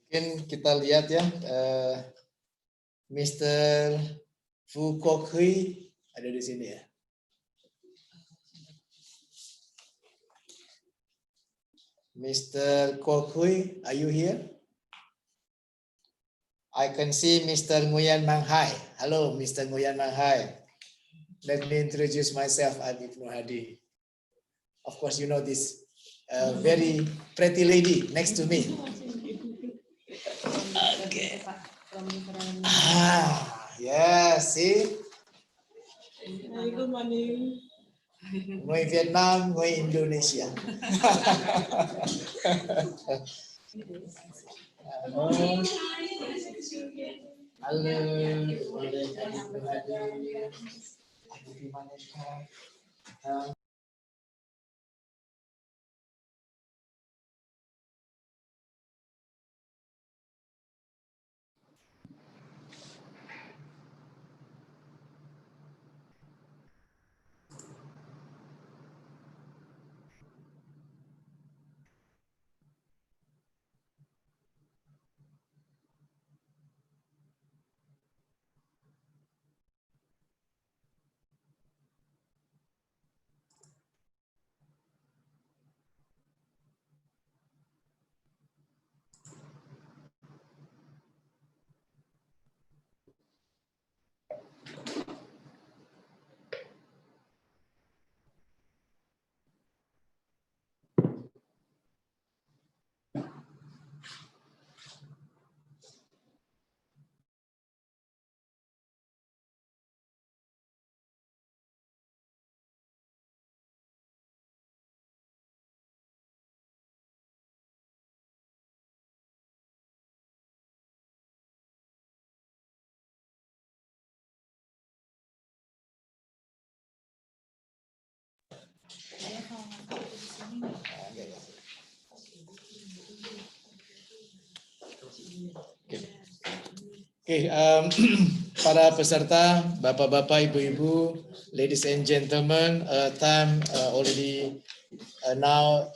Mungkin kita lihat ya, Mr. Fu Kok Hui ada di sini ya. Mr. Kok Hui, are you here? I can see Mr. Nguyen Mang Hai. Hello, Mr. Nguyen Mang Hai. Let me introduce myself. I'm Ibnu Hadi. Of course, you know this very pretty lady next to me. Okay. Yeah, see? Good morning. Ngôi Vietnam, ngôi Indonesia. Halo. Oke, para peserta, bapak-bapak, ibu-ibu, ladies and gentlemen, time already now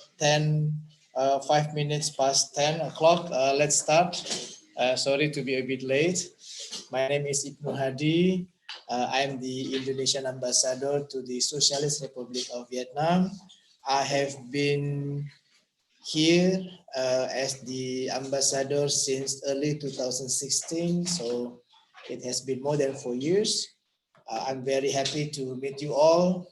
5 minutes past 10 o'clock. Let's start. Sorry to be a bit late. My name is Ibnu Hadi. I'm the Indonesian ambassador to the Socialist Republic of Vietnam. I have been here as the ambassador since early 2016, so it has been more than 4 years. I'm very happy to meet you all,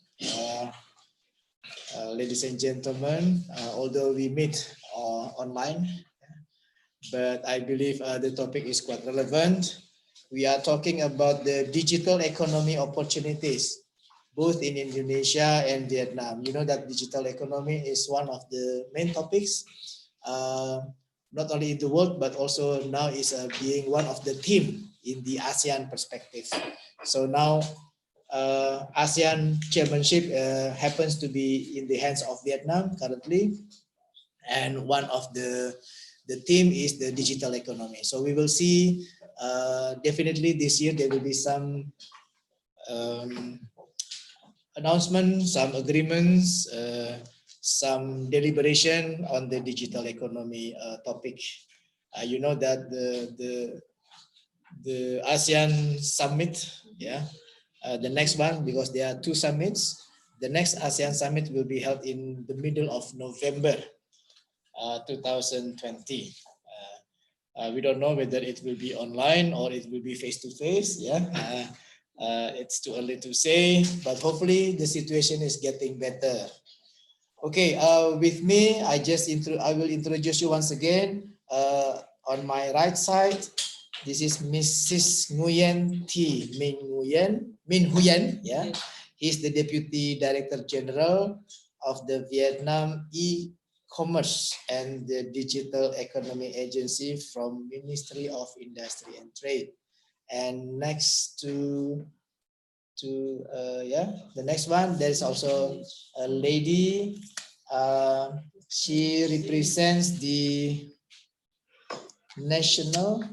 ladies and gentlemen, although we meet online, but I believe the topic is quite relevant. We are talking about the digital economy opportunities, both in Indonesia and Vietnam. You know that digital economy is one of the main topics, not only in the world, but also now is being one of the theme in the ASEAN perspective. So now ASEAN chairmanship happens to be in the hands of Vietnam currently. And one of the theme is the digital economy. So we will see definitely this year there will be some announcements, some agreements, some deliberation on the digital economy topic. You know that the ASEAN summit, yeah, the next one, because there are 2 summits. The next ASEAN summit will be held in the middle of November 2020. We don't know whether it will be online or it will be face-to-face. Yeah, it's too early to say, but hopefully the situation is getting better. Okay, with me, I will introduce you once again. On my right side, this is Mrs. Nguyen T. Min Huyen. Yeah, he's the Deputy Director General of the Vietnam E-Commerce and the Digital Economy Agency from Ministry of Industry and Trade. And next to the next one, there's also a lady. She represents the National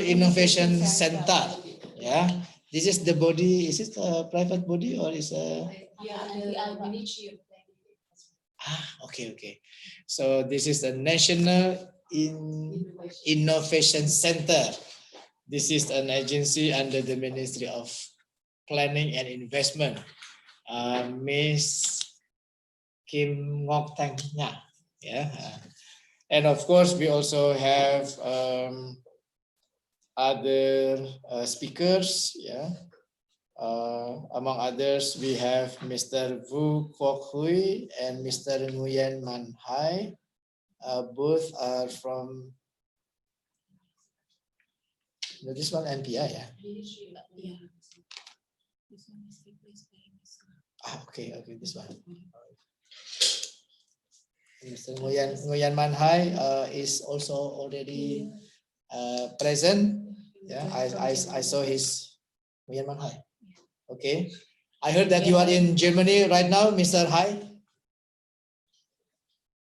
Innovation Center. Yeah, This is the body. Is it a private body or is a? Okay. So this is the National Innovation Center. This is an agency under the Ministry of Planning and Investment. Miss Kim Ngok Tang Nya. Yeah. And of course, we also have other speakers. Yeah. Among others, we have Mr. Vu Kwok Hui and Mr. Nguyen Man Hai. Both are from this one NPI, yeah. Okay, this one. Mr. Nguyen Man Hai is also already present. Yeah, I saw his Nguyen Man Hai. Okay, I heard that you are in Germany right now, Mr. Hai.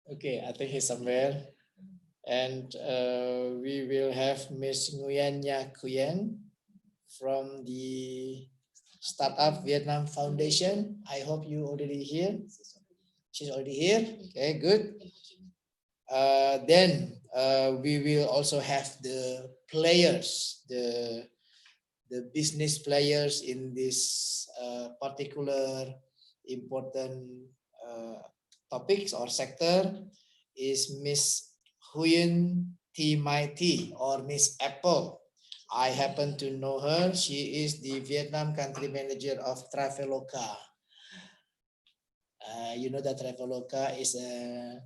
Okay, I think he's somewhere. And we will have Miss Nguyen Nha Kuyen from the Startup Vietnam Foundation. I hope you already here. She's already here. Okay, good. Then we will also have the players, the business players in this particular important topics or sector is Miss Huyen T Mai T or Miss Apple. I happen to know her. She is the Vietnam country manager of Traveloka. You know that Traveloka is a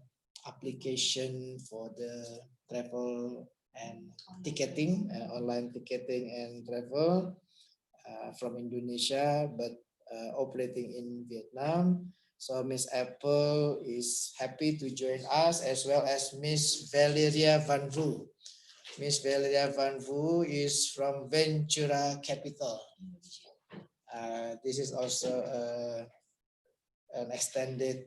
application for the travel and ticketing, online ticketing and travel from Indonesia, but operating in Vietnam. So Miss Apple is happy to join us, as well as Miss Valeria Van Vu. Miss Valeria Van Vu is from Ventura Capital. This is also an extended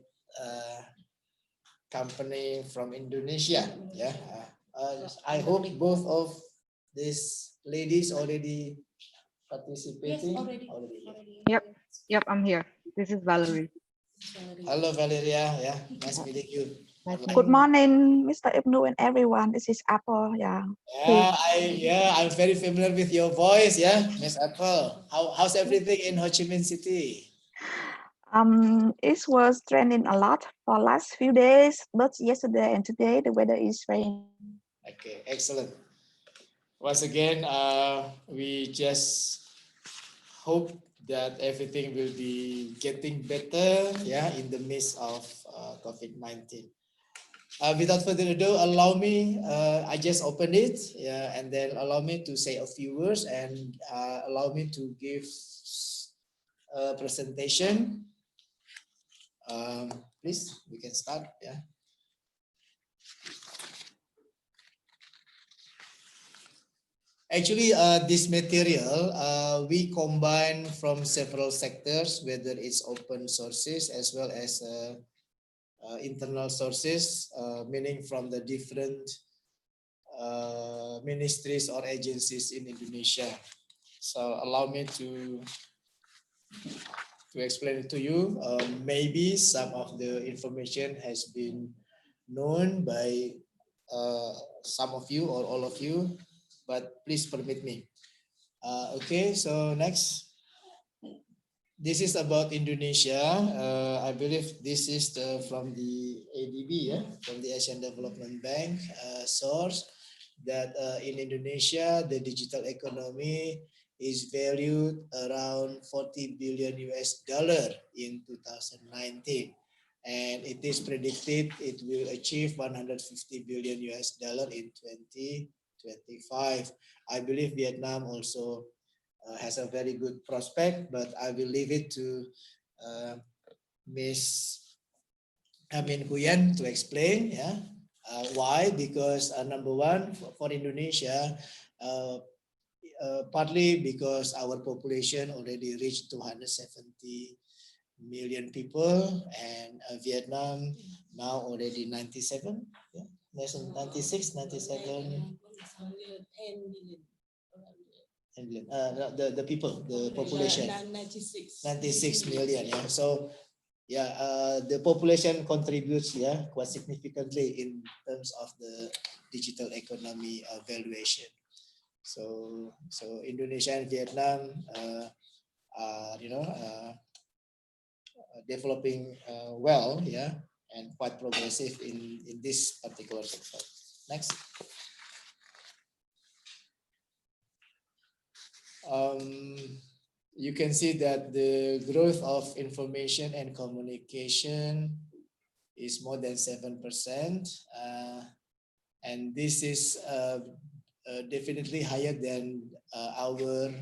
company from Indonesia. Yeah, I hope both of these ladies already participating. Yes, Yep, I'm here. This is Valerie. Hello, Valeria. Yeah, nice meeting you. Good morning, Mr. Ibnu and everyone. This is Apple. Yeah. I'm very familiar with your voice. Yeah, Miss Apple. How's everything in Ho Chi Minh City? It was training a lot for last few days, but yesterday and today the weather is raining. Okay, excellent. Once again, we just hope that everything will be getting better. Yeah, in the midst of COVID-19. Without further ado, allow me, I just opened it, yeah, and then allow me to say a few words and allow me to give a presentation. Please, we can start. Yeah. Actually, this material we combine from several sectors, whether it's open sources as well as internal sources, meaning from the different ministries or agencies in Indonesia. So allow me to explain it to you. Maybe some of the information has been known by some of you or all of you, but please permit me. Okay, so next. This is about Indonesia. I believe this is from the ADB, yeah, from the Asian Development Bank source, that in Indonesia, the digital economy is valued around 40 billion US dollar in 2019. And it is predicted it will achieve 150 billion US dollar in 2025. I believe Vietnam also has a very good prospect, but I will leave it to Miss Amin Huyen to explain. Yeah, why? Because number one, for Indonesia, partly because our population already reached 270 million people, and Vietnam now already 97. Yeah, 96, 97. million. The people, the population. 96. 96 million. Yeah. So yeah, the population contributes quite significantly in terms of the digital economy valuation. So Indonesia and Vietnam are developing well, and quite progressive in this particular sector. Next. You can see that the growth of information and communication is more than 7%, and this is definitely higher than our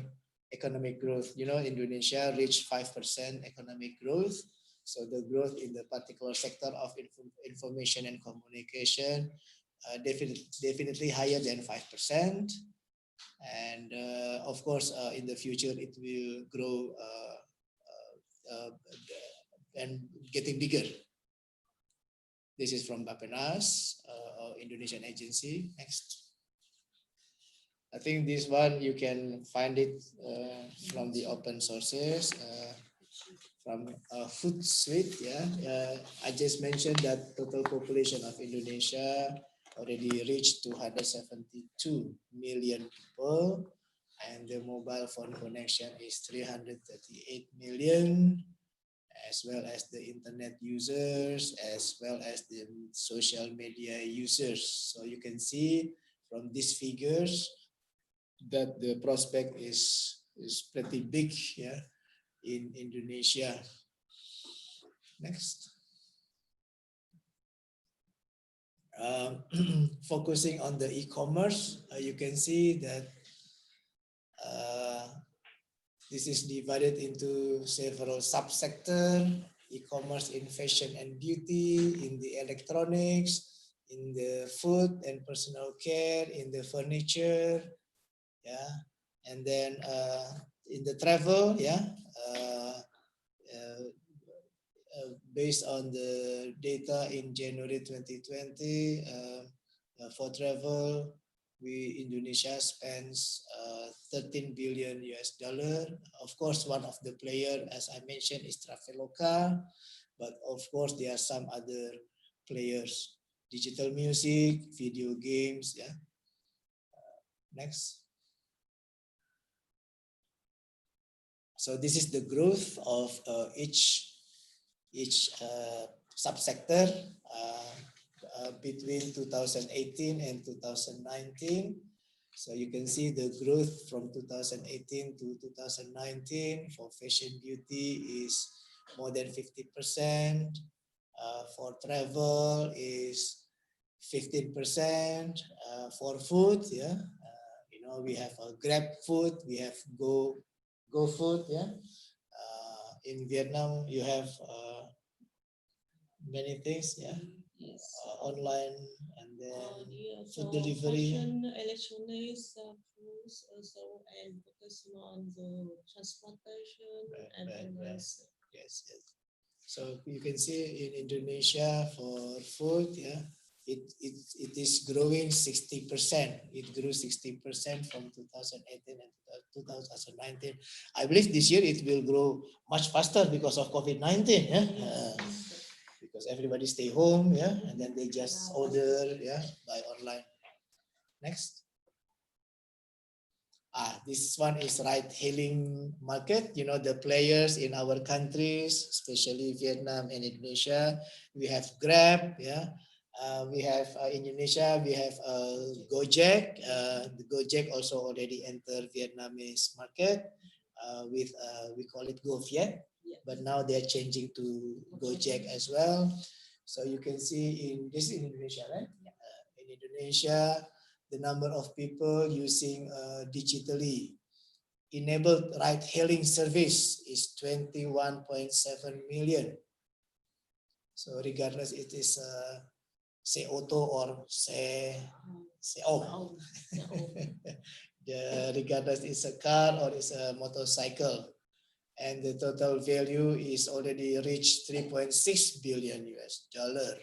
economic growth. Indonesia reached 5% economic growth. So the growth in the particular sector of information and communication definitely higher than 5%. And of course, in the future, it will grow and getting bigger. This is from Bappenas, Indonesian agency. Next. I think this one you can find it from the open sources, from Hootsuite. I just mentioned that total population of Indonesia already reached 272 million people, and the mobile phone connection is 338 million, as well as the internet users, as well as the social media users. So you can see from these figures that the prospect is pretty big, in Indonesia. Next. Focusing on the e-commerce, you can see that this is divided into several subsectors: e-commerce in fashion and beauty, in the electronics, in the food and personal care, in the furniture, and then in the travel, based on the data in January 2020, for travel, Indonesia spends 13 billion US dollar. Of course, one of the player, as I mentioned, is Traveloka, but of course there are some other players: digital music, video games. Next. So this is the growth of each subsector between 2018 and 2019. So you can see the growth from 2018 to 2019 for fashion beauty is more than 50%. For travel is 15%. For food, we have a Grab food, we have Go food. In Vietnam, you have many things, Yes. online, and then food for delivery. fashion, electronics, foods also, and focusing on the transportation and finance. Yes. So you can see in Indonesia for food, it is growing 60%. It grew 60% from 2018 and 2019. I believe this year it will grow much faster because of COVID-19. Because everybody stay home, and then they just order, by online. Next. This one is ride-hailing market. The players in our countries, especially Vietnam and Indonesia. We have Grab, we have Indonesia. We have Gojek. The Gojek also already entered Vietnamese market with we call it GoViet, but now they're changing to Gojek as well. So you can see this is in Indonesia, right? In Indonesia, the number of people using digitally enabled ride-hailing service is 21.7 million. So regardless it is say auto or say regardless it's a car or it's a motorcycle, and the total value is already reached 3.6 billion US dollar,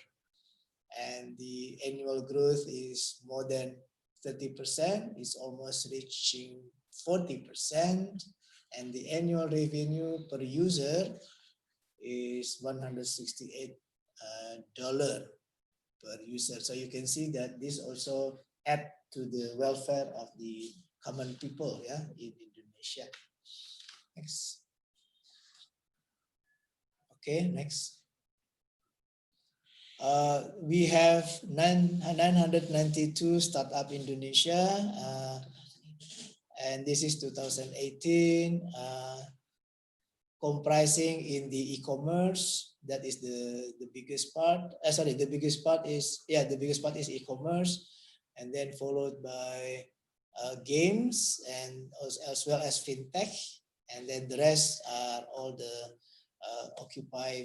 and the annual growth is more than 30%. It's almost reaching 40%, and the annual revenue per user is $168 per user. So you can see that this also add to the welfare of the common people, yeah, in Indonesia. Next. Okay, next. We have 992 startup Indonesia, and this is 2018, comprising in the e-commerce. That is the biggest part. The biggest part is e-commerce, and then followed by games and as well as fintech, and then the rest are all the occupy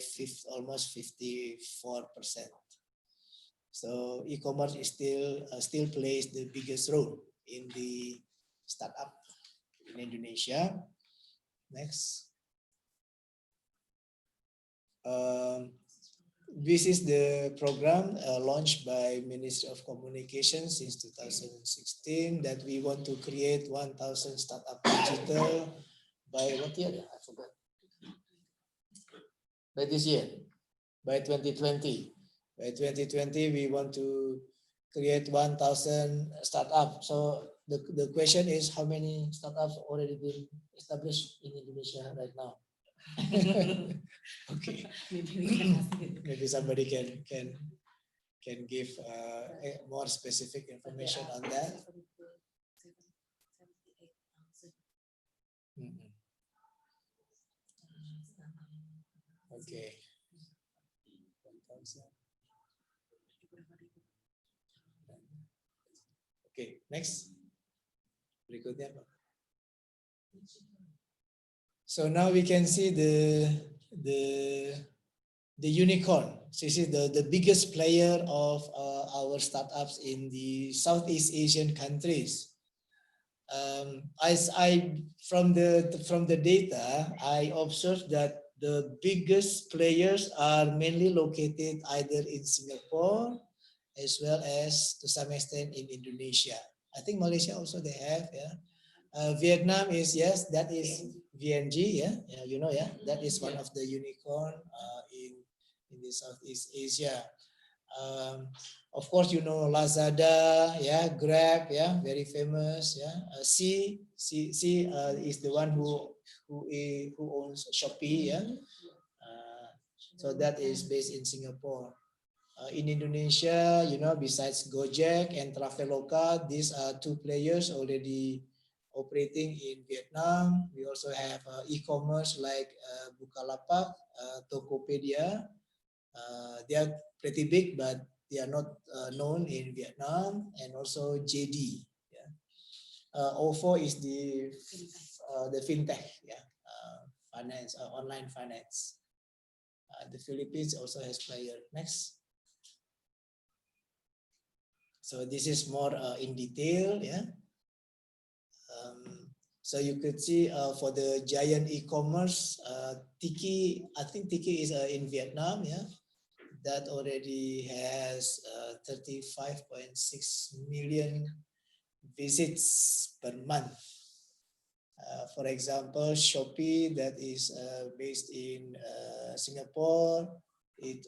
almost 54%. So e-commerce is still plays the biggest role in the startup in Indonesia. Next. This is the program launched by Ministry of Communication since 2016 that we want to create 1,000 startup digital by what year? I forgot. By this year, by 2020. By 2020, we want to create 1,000 startups. So the question is, how many startups already been established in Indonesia right now? Okay. Maybe somebody can give more specific information on that. Okay. Okay, next. Berikutnya apa? So now we can see the unicorn. So this is the biggest player of our startups in the Southeast Asian countries. From the data, I observed that the biggest players are mainly located either in Singapore as well as to some extent in Indonesia. I think Malaysia also they have, yeah. Vietnam is, yes, that is VNG, yeah, you know, yeah, that is one of the unicorn in the Southeast Asia. Of course, you know Lazada, yeah, Grab, yeah, very famous, yeah. C is the one who owns Shopee, yeah. So that is based in Singapore. In Indonesia, you know, besides Gojek and Traveloka, these are two players already operating in Vietnam. We also have e-commerce like Bukalapak, Tokopedia. They are pretty big, but they are not known in Vietnam, and also JD. Yeah. OVO is the fintech, yeah, finance, online finance. The Philippines also has player. Next. So this is more in detail, yeah. So you could see for the giant e-commerce, Tiki, I think Tiki is in Vietnam, yeah. That already has 35.6 million visits per month. For example, Shopee, that is based in Singapore, it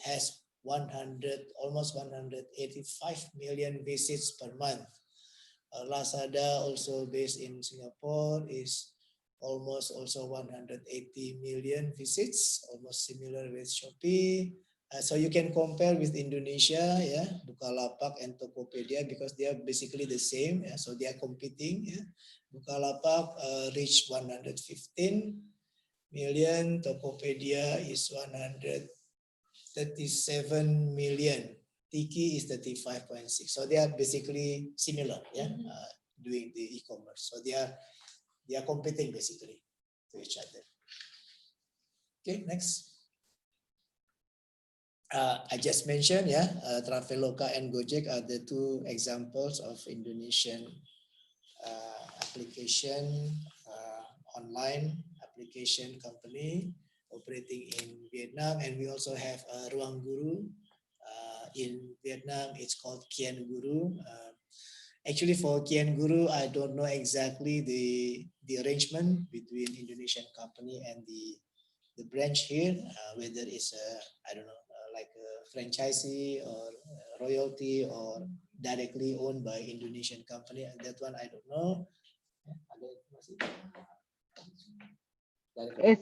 has almost 185 million visits per month. Lazada, also based in Singapore, is almost also 180 million visits, almost similar with Shopee. So you can compare with Indonesia, yeah, Bukalapak and Tokopedia, because they are basically the same, yeah, so they are competing. Yeah. Bukalapak reached 115 million, Tokopedia is 137 million. Tiki is 35.6. So they are basically similar, yeah, doing the e-commerce. So they are competing basically to each other. Okay, next. I just mentioned, yeah, Traveloka and Gojek are the two examples of Indonesian application, online application company operating in Vietnam, and we also have Ruang Guru. In Vietnam, it's called Kian Guru. Actually, for Kian Guru, I don't know exactly the arrangement between Indonesian company and the branch here, whether it's I don't know, like a franchisee or royalty or directly owned by Indonesian company. And that one I don't know. Ada informasi? Is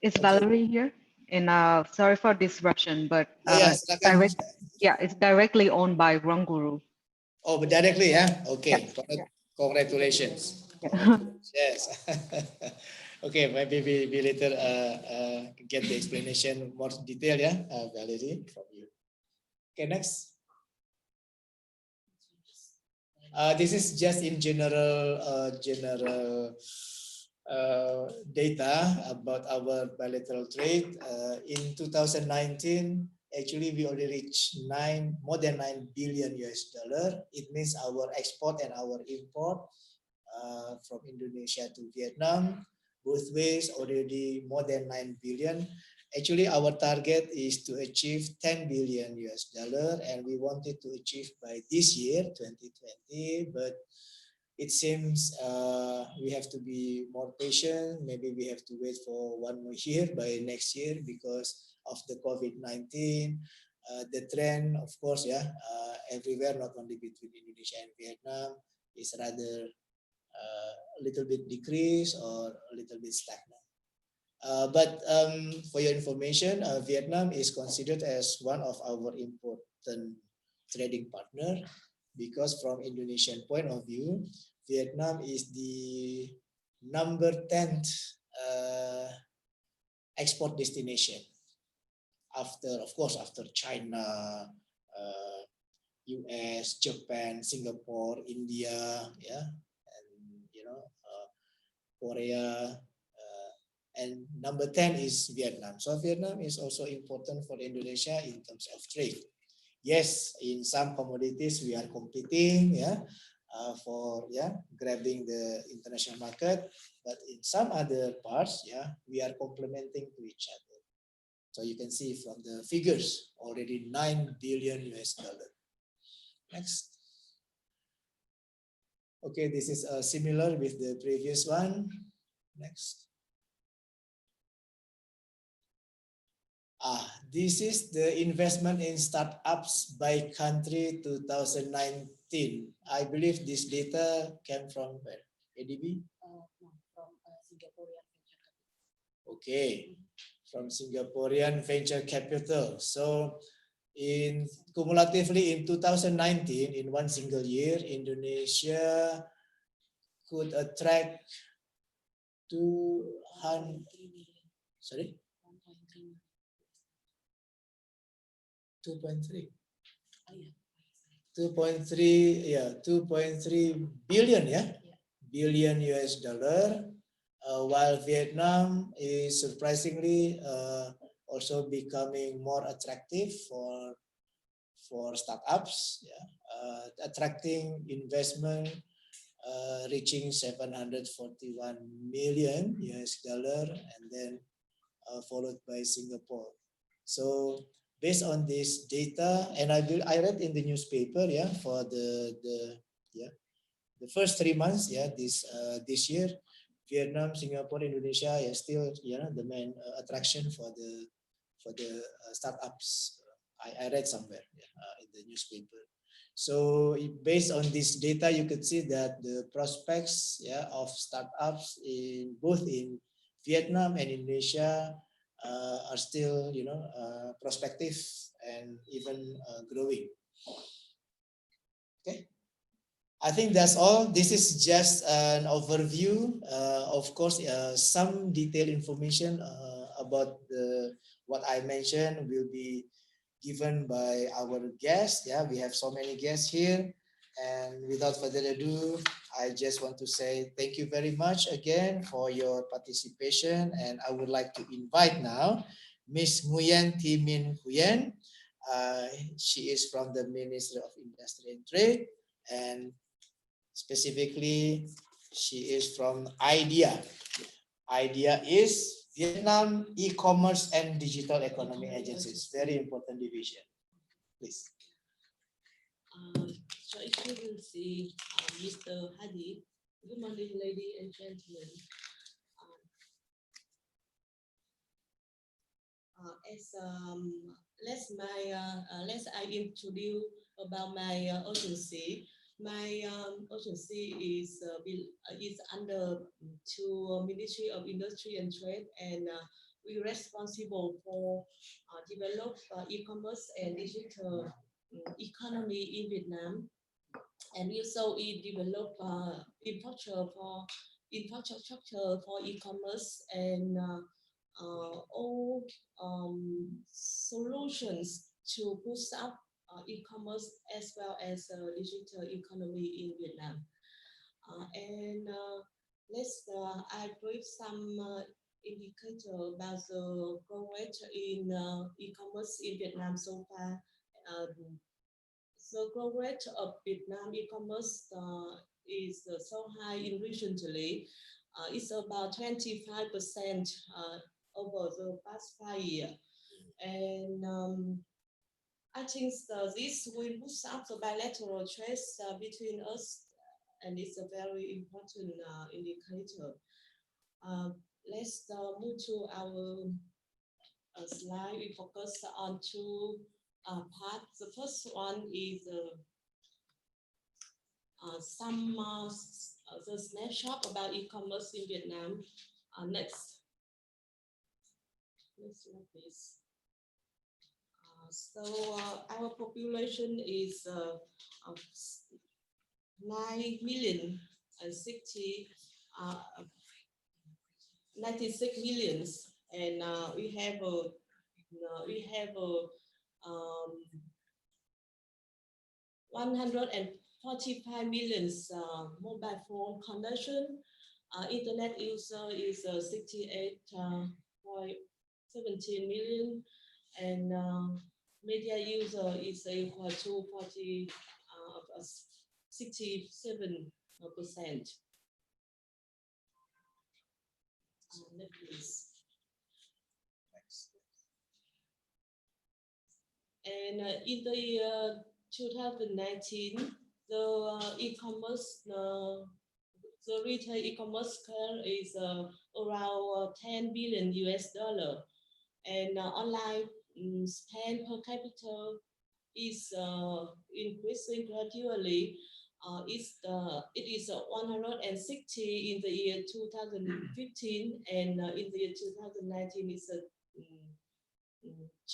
is Okay. Valerie here? And sorry for disruption, but Ya, silakan. it's directly owned by Guru. Oh, but directly, yeah. Yeah. Okay. Congratulations. Yeah. Yes. Okay, maybe we later get the explanation more detail, yeah, Valerie, from you. Okay, next. This is just in general data about our bilateral trade. In 2019, actually we already reached more than 9 billion US dollar. It means our export and our import from Indonesia to Vietnam, both ways already more than 9 billion. Actually, our target is to achieve 10 billion US dollar, and we wanted to achieve by this year, 2020, but it seems we have to be more patient. Maybe we have to wait for 1 more year by next year because of the COVID-19. The trend, of course, everywhere, not only between Indonesia and Vietnam, is rather a little bit decrease or a little bit stagnant. But for your information, Vietnam is considered as one of our important trading partner because from Indonesian point of view, Vietnam is the number 10th export destination after, of course, after China, US, Japan, Singapore, India, yeah, and Korea, and number 10 is Vietnam. So Vietnam is also important for Indonesia in terms of trade. Yes, in some commodities we are competing, for grabbing the international market, but in some other parts, we are complementing to each other. So you can see from the figures already 9 billion US dollar. Next. Okay, this is similar with the previous one. Next. This is the investment in startups by country 2019. I believe this data came from where? ADB? No, from Singaporean venture capital. Okay, from Singaporean venture capital. So in cumulatively in 2019, in one single year, Indonesia could attract 200, sorry? 2.3. 2.3 billion billion US dollar, while Vietnam is surprisingly also becoming more attractive for startups, attracting investment reaching 741 million US dollar, and then followed by Singapore. So based on this data, and I read in the newspaper, for the first 3 months, this year, Vietnam, Singapore, Indonesia is still the main attraction for the startups. I read somewhere in the newspaper. So based on this data, you could see that the prospects of startups in both in Vietnam and Indonesia are still prospective and even growing. Okay, I think that's all. This is just an overview. Of course, some detailed information about what I mentioned will be given by our guests. We have so many guests here. And without further ado, I just want to say thank you very much again for your participation. And I would like to invite now Ms. Nguyen Thi Min Huyen. She is from the Ministry of Industry and Trade, and specifically, she is from IDEA. IDEA is Vietnam E-commerce and Digital Economy Agencies. Very important division. Please. Your Excellency, Mr. Hadi, good morning, ladies and gentlemen. Let's I introduce about my agency. My agency is under to Ministry of Industry and Trade, and we're responsible for develop e-commerce and digital economy in Vietnam, and also we develop infrastructure for e-commerce and all solutions to boost up e-commerce as well as digital economy in Vietnam. I brief some indicator about the growth rate in e-commerce in Vietnam so far. The growth rate of Vietnam e-commerce is so high in recently. It's about 25% over the past 5 years. And I think this will boost up the bilateral trade between us, and it's a very important indicator. Let's move to our slide. We focus on two parts. The first one is the snapshot about e-commerce in Vietnam. Next slide, please. Our population is 96 millions, and we have 145 millions mobile phone connection. Internet user is 68.17 million, and media user is equal to 67%. Next. And in the year 2019, the e-commerce, the retail e-commerce scale is around $10 billion US, and online spend per capita is increasing gradually. It is 160 in the year 2015, and in the year 2019 it's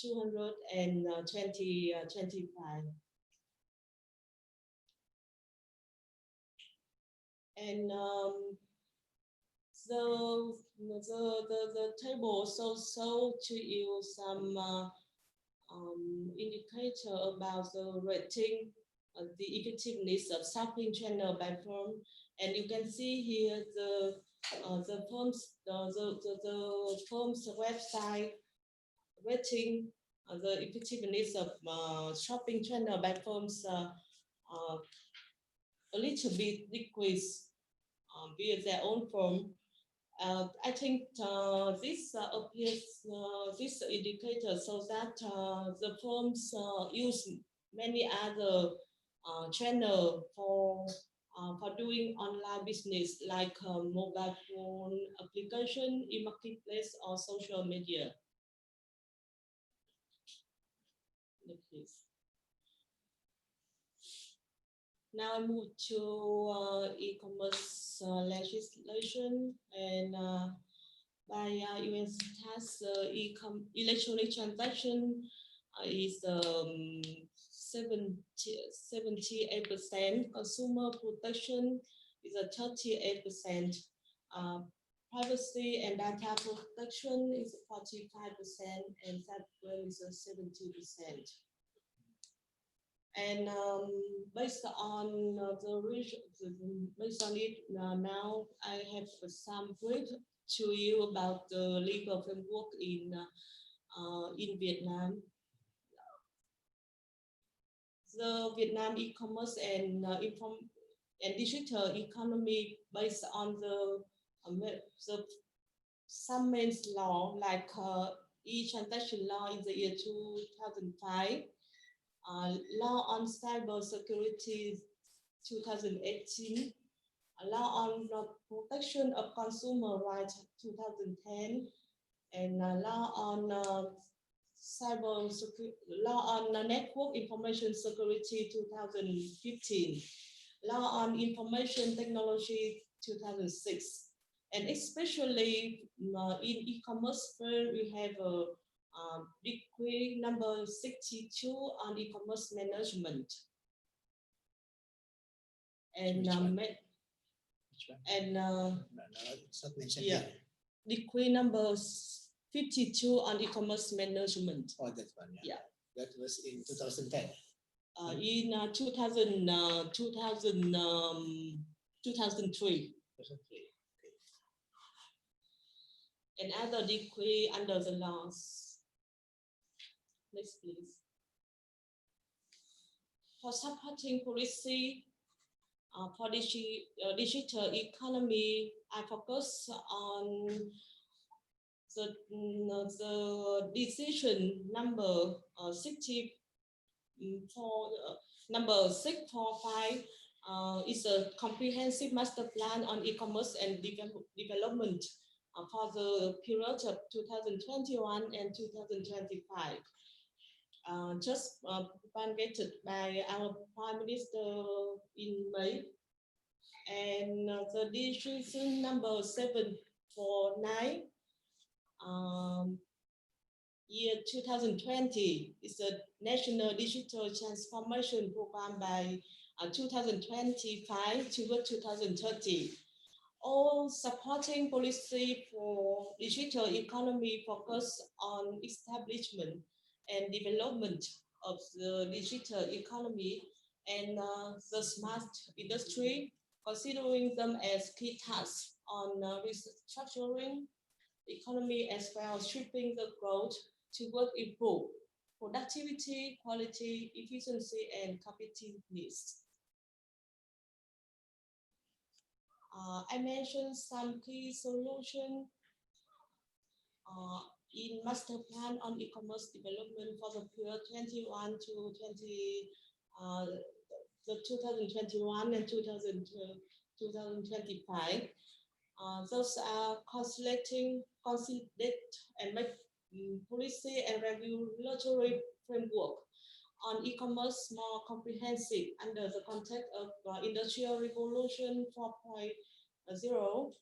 225. And the table so to you some indicator about the rating, the effectiveness of shopping channel by firm, and you can see here the firm's website rating, the effectiveness of shopping channel by firms a little bit decreased via their own firm. I think this appears, this indicator shows that the firms use many other channels for doing online business, like mobile phone application, e-marketplace, or social media. Please. Now I move to e-commerce legislation, and by US tax, electronic transaction is 78%. Consumer protection is 38%. Privacy and data protection is 45%, and cyber is 70%. And based on it, now I have some brief to you about the legal framework in Vietnam. The Vietnam e-commerce and digital economy based on some main law, like e-transaction law in the year 2005, law on cyber security 2018, Law on Protection of Consumer Rights 2010, and Law on Law on Network Information Security 2015, Law on Information Technology 2006, and especially in e-commerce sphere, we have a decree number 62 on e-commerce management. And it's not mentioned yeah, here. decree number 52 on e-commerce management. Oh, that one, yeah. Yeah. That was in 2010. In 2003. 2003. Another decree under the laws. Next, please. For supporting policy for digital economy, I focus on the decision number 645 is a comprehensive master plan on e-commerce and development for the period of 2021 and 2025. Just promulgated by our Prime Minister in May, and the decision number 749 year 2020 is a national digital transformation program by 2025 to 2030. All supporting policy for digital economy focus on establishment and development of the digital economy and the smart industry, considering them as key tasks on restructuring the economy as well as shaping the growth toward improve productivity, quality, efficiency, and competitiveness. I mentioned some key solutions in master plan on e-commerce development for the period 21 to 2021 and 2025. Those are consolidate and make policy and regulatory framework on e-commerce more comprehensive under the context of Industrial Revolution 4.0,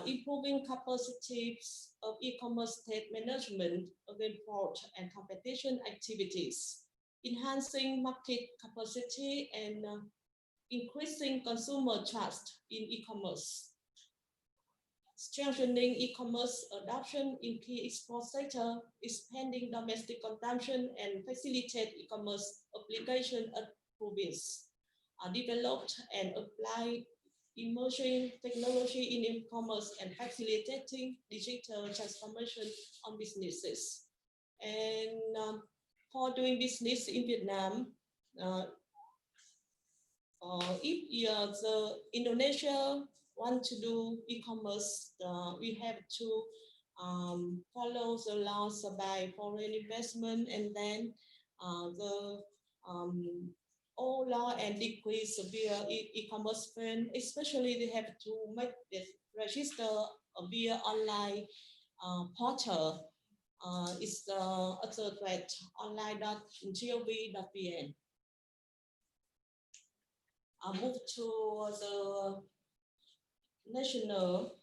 improving capacities of e-commerce state management, import and competition activities, enhancing market capacity and increasing consumer trust in e-commerce, strengthening e-commerce adoption in key export sector, expanding domestic consumption and facilitate e-commerce application at province, developed and applied emerging technology in e-commerce and facilitating digital transformation on businesses. And for doing business in Vietnam, if the Indonesia want to do e-commerce, we have to follow the laws by foreign investment, and then all law and decrees via e-commerce firm, especially they have to make this register via online portal. It's at the threat online.gov.vn. I'll move to the National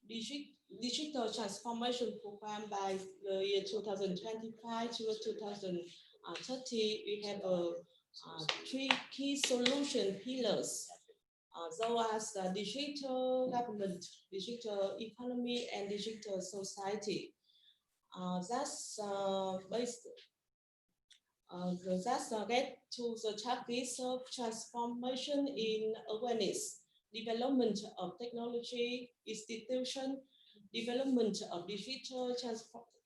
Digital Transformation Program by the year 2025 to 2030. We have three key solution pillars. Those as digital government, digital economy, and digital society. That's based. That's get to the targets of transformation in awareness, development of technology institution, development of digital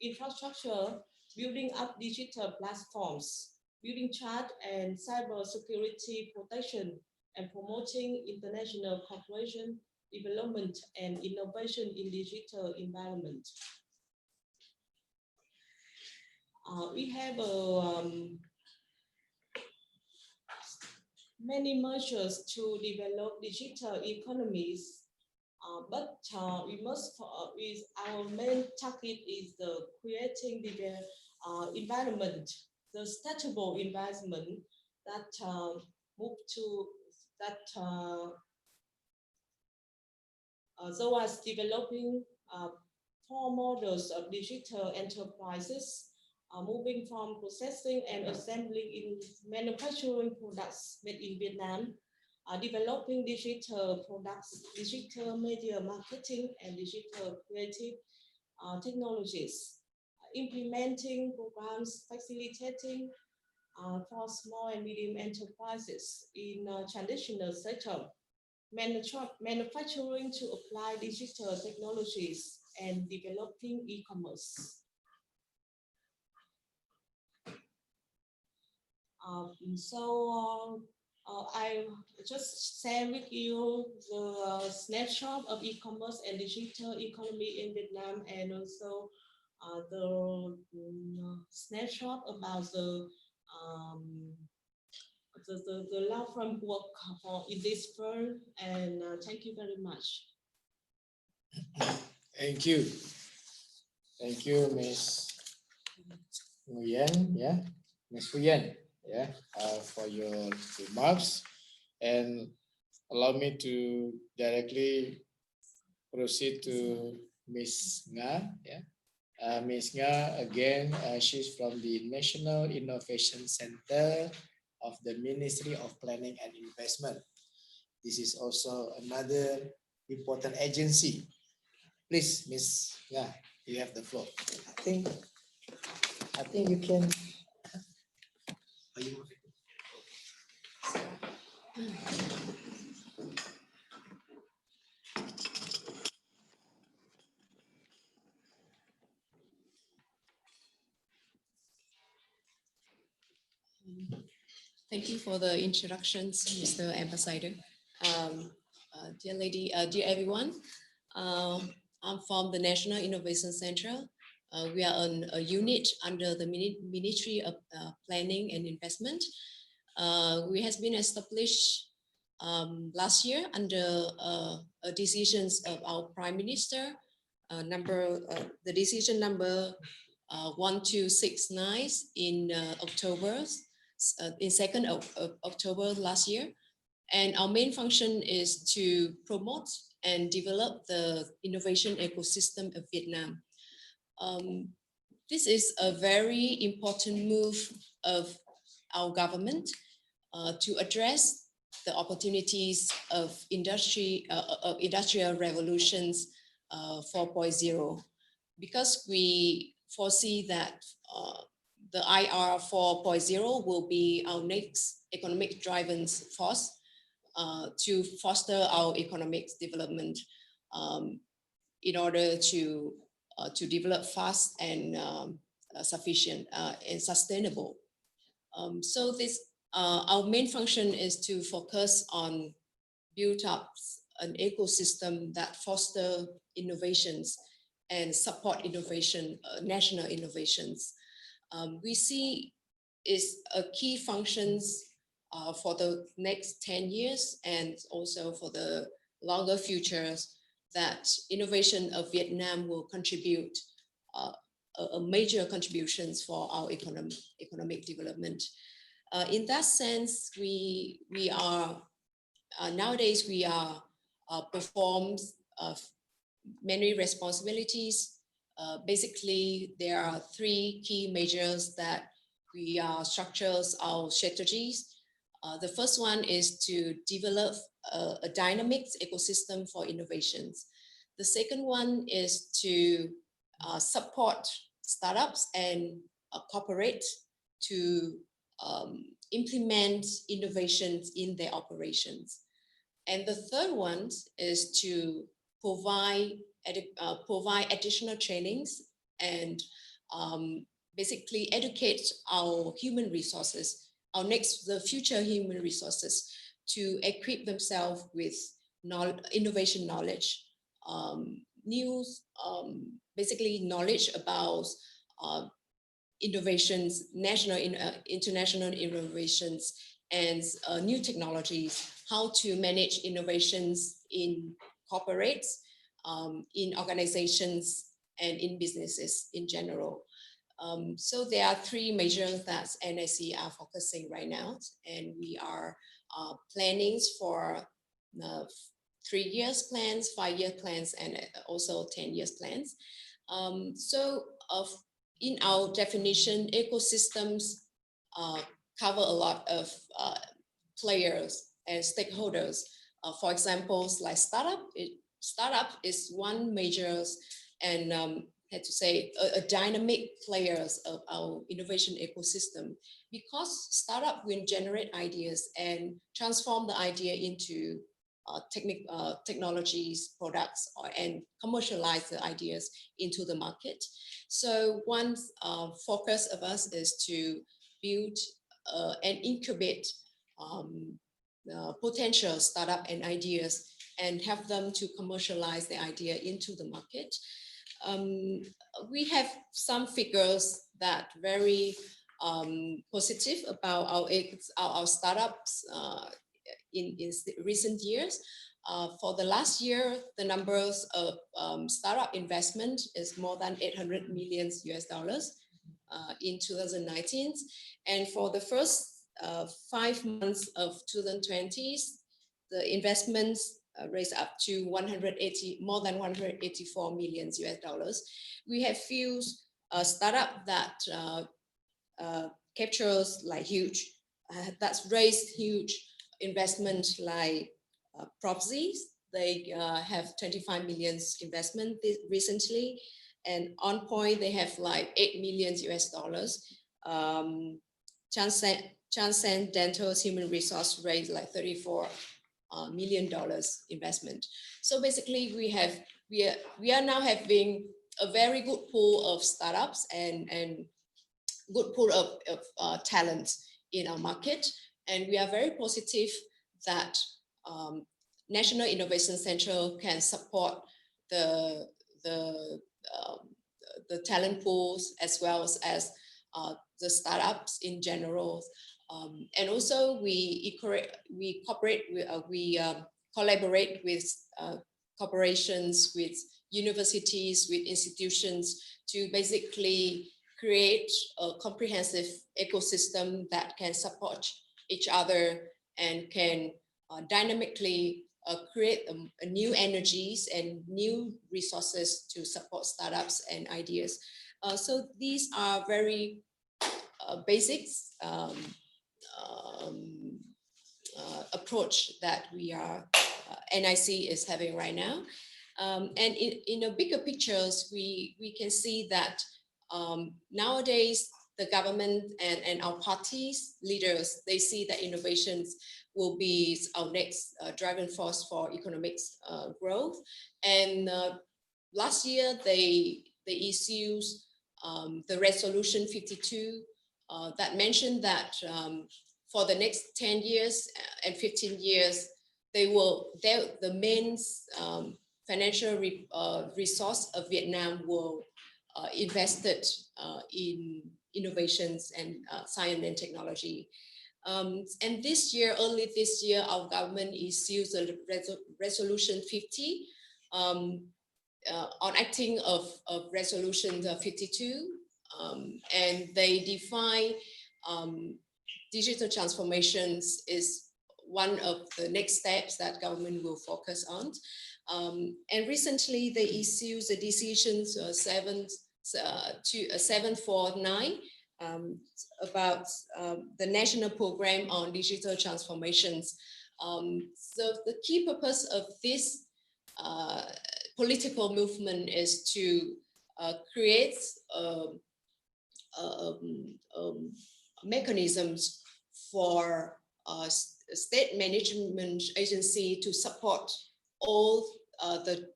infrastructure, building up digital platforms, building trust and cyber security protection, and promoting international cooperation, development, and innovation in digital environment. We have a many measures to develop digital economies, but we must, is our main target is the creating the environment, the sustainable environment that move to that so as developing four models of digital enterprises, moving from processing and assembling in manufacturing products made in Vietnam, developing digital products, digital media marketing, and digital creative technologies, implementing programs facilitating for small and medium enterprises in traditional sector, manufacturing to apply digital technologies, and developing e-commerce. I just share with you the snapshot of e-commerce and digital economy in Vietnam, and also the snapshot about the law framework for in this firm. And thank you very much. Thank you. Thank you, Ms. Nguyen, yeah, Ms. Nguyen, yeah, for your remarks. And allow me to directly proceed to Ms. Nga, yeah. Ms. Nga, again, she's from the National Innovation Center of the Ministry of Planning and Investment. This is also another important agency. Please, Ms. Nga, you have the floor. I think you can. Thank you for the introductions, Mr. Ambassador. Dear everyone, I'm from the National Innovation Center. We are a unit under the Ministry of Planning and Investment. We has been established last year under decisions of our Prime Minister, the decision number 1269 in October. In 2nd of October last year. And our main function is to promote and develop the innovation ecosystem of Vietnam. This is a very important move of our government to address the opportunities of industrial revolutions 4.0, because we foresee that the IR 4.0 will be our next economic driving force to foster our economic development in order to develop fast and sufficient and sustainable. So this our main function is to focus on build up an ecosystem that foster innovations and support innovation, national innovations. We see is a key functions for the next 10 years and also for the longer futures, that innovation of Vietnam will contribute a major contributions for our economic development. In that sense, we are nowadays we are performs many responsibilities. Basically, there are three key measures that we structures our strategies. The first one is to develop a dynamic ecosystem for innovations. The second one is to support startups and corporate to implement innovations in their operations. And the third one is to provide additional trainings and basically educate our human resources, the future human resources, to equip themselves with innovation knowledge, basically knowledge about innovations, national, international innovations, and new technologies, how to manage innovations in corporates, in organizations, and in businesses in general. So there are three major that NIC are focusing right now, and we are planning for 3 years plans, 5 year plans, and also 10 years plans. In our definition, ecosystems cover a lot of players and stakeholders. For example, like startup is one major and had to say a dynamic players of our innovation ecosystem, because startup will generate ideas and transform the idea into technologies, products, and commercialize the ideas into the market. So one focus of us is to build and incubate potential startup and ideas and have them to commercialize the idea into the market. We have some figures that very positive about our startups in recent years. For the last year, the numbers of startup investment is more than $800 million in 2019. And for the first 5 months of 2020, the investments raised up to more than $184 million. We have few startup that captures like huge, that's raised huge investment like Propsy. They have 25 million investment recently, and On Point they have like $8 million. Transcendental Human Resource raised like $34 million investment. So basically, we are now having a very good pool of startups and good pool of talents in our market, and we are very positive that National Innovation Center can support the talent pools as well as the startups in general. And also we collaborate with corporations, with universities, with institutions to basically create a comprehensive ecosystem that can support each other and can dynamically create a new energies and new resources to support startups and ideas. So these are very basics approach that we are NIC is having right now. And in a bigger pictures, we can see that nowadays the government and our parties leaders, they see that innovations will be our next driving force for economic growth. And last year they issued the resolution 52 that mentioned that for the next 10 years and 15 years, the main financial resource of Vietnam will invested in innovations and science and technology. And this year, early this year, our government issued a resolution 50 on acting of resolution 52, and they define digital transformations is one of the next steps that government will focus on. And recently they issued the decisions 749 about the national program on digital transformations. So the key purpose of this political movement is to create mechanisms for state management agency to support all the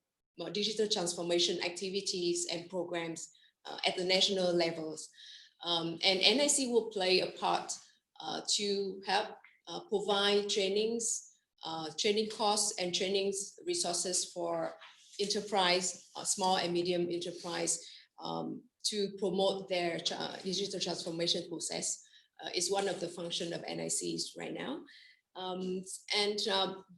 digital transformation activities and programs at the national levels. And NIC will play a part to help provide trainings, training costs and training resources for enterprise, small and medium enterprise to promote their digital transformation process. is one of the function of NICs right now.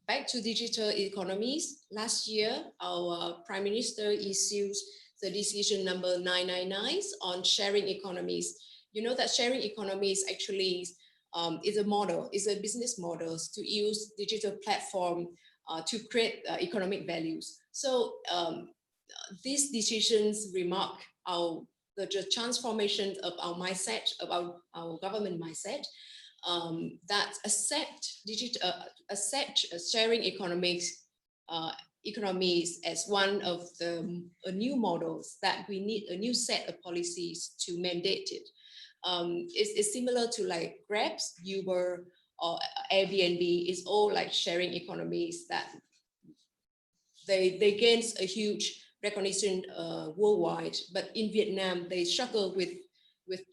Back to digital economies, last year, our Prime Minister issued the decision number 999 on sharing economies. You know that sharing economies actually is a model, is a business model to use digital platform to create economic values. So these decisions remark the transformation of our mindset, of our government mindset, that accept sharing economics economies as one of the new models that we need a new set of policies to mandate it. It's similar to like Grabs, Uber, or Airbnb. It's all like sharing economies that they gain a huge recognition worldwide, but in Vietnam they struggle with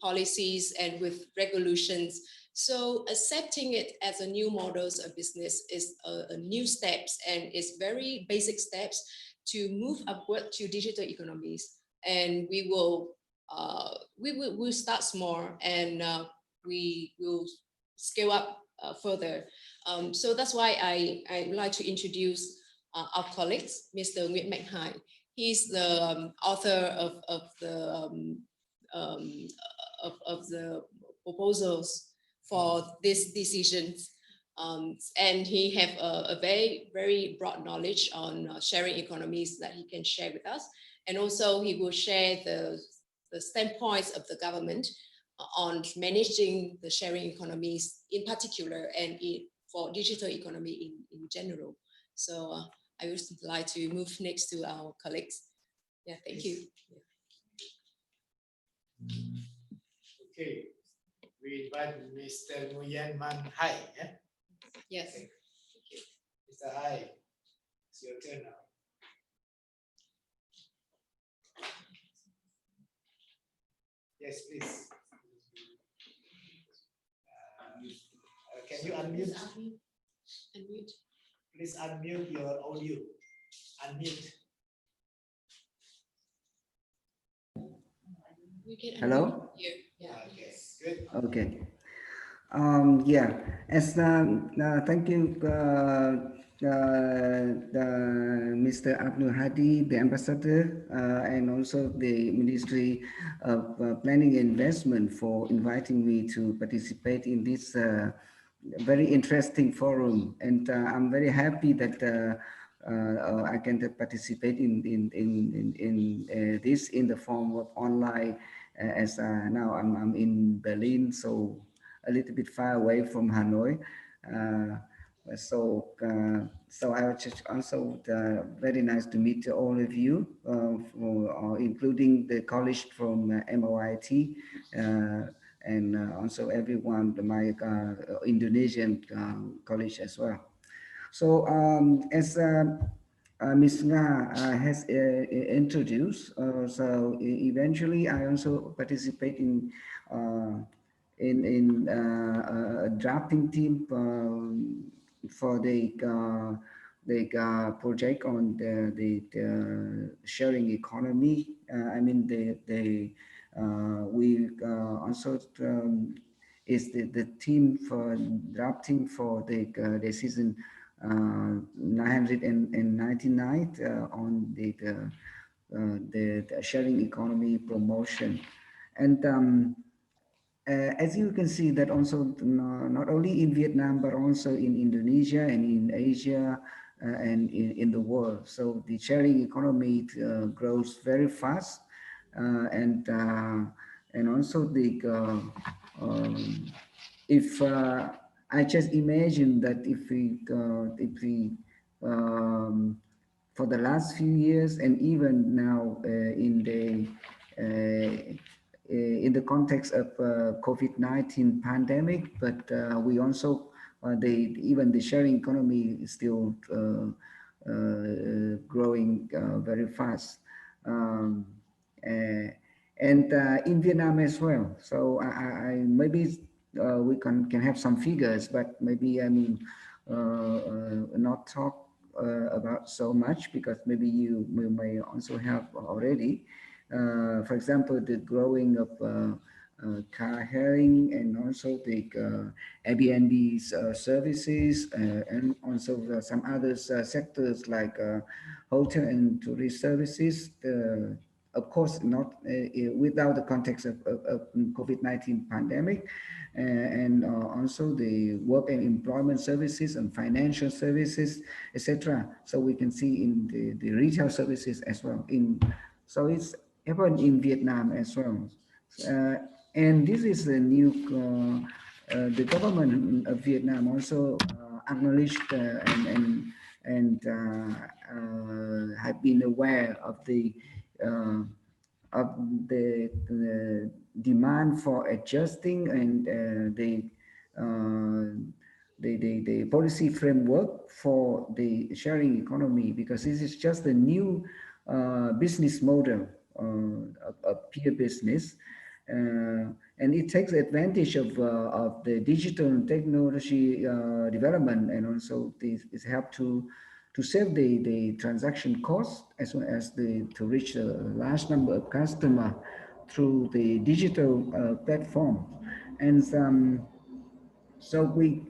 policies and with regulations. So accepting it as a new models of business is a new steps, and it's very basic steps to move upward to digital economies. And we'll start small, and we will scale up further. So that's why I would like to introduce our colleagues, Mr. Nguyễn Mạnh Hải. He's the author of the proposals for these decisions, and he have a very, very broad knowledge on sharing economies that he can share with us. And also he will share the standpoints of the government on managing the sharing economies in particular, and for digital economy in general. So I would like to move next to our colleagues. Yeah, thank you. Okay, we invite Mr. Nguyen Man Hai. Yeah? Yes. Okay. Mr. Hai, it's your turn now. Yes, please. Can you unmute? Unmute. Please unmute your audio. Unmute. We can Hello? unmute here. Yeah. Okay, good. Okay. Yeah. Thank you, Mr. Abdul Hadi, the ambassador, and also the Ministry of Planning and Investment for inviting me to participate in this very interesting forum. And I'm very happy that I can participate in this in the form of online, as now I'm in Berlin, so a little bit far away from Hanoi. So I was just also very nice to meet all of you, including the college from MOIT, and also everyone, my Indonesian college as well. So as Ms. Nga has introduced, so eventually I also participate in a drafting team for the project on the sharing economy. I mean we also is the team for drafting for the decision 999 on the sharing economy promotion. And as you can see that also not only in Vietnam, but also in Indonesia and in Asia and in the world. So the sharing economy grows very fast, and also the if I just imagine that if we for the last few years and even now in the context of COVID-19 pandemic, but we also even the sharing economy is still growing very fast, and in Vietnam as well. So I maybe we can have some figures, but maybe I mean not talk about so much, because maybe you may also have already. For example, the growing of car hailing, and also the Airbnb services, and also some other sectors like hotel and tourist services. Of course, not without the context of COVID-19 pandemic, and also the work and employment services and financial services, etc. So we can see in the retail services as well. So it's happened in Vietnam as well. Uh, and this is a new, the government of Vietnam also acknowledged and have been aware uh, of the demand for adjusting and uh, the policy framework for the sharing economy, because this is just a new business model of peer business, and it takes advantage of the digital technology development, and also this is help to save the transaction cost, as well as to reach a large number of customer through the digital platform. And so we,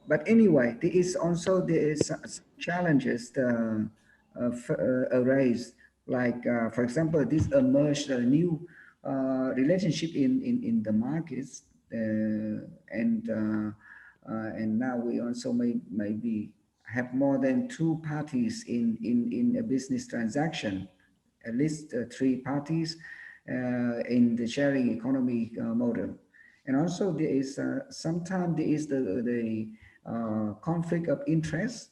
but anyway, there is some challenges arise, like for example, this emerged a new relationship in the markets, and now we also maybe have more than two parties in a business transaction, at least three parties in the sharing economy model. And also there is sometimes there is the conflict of interest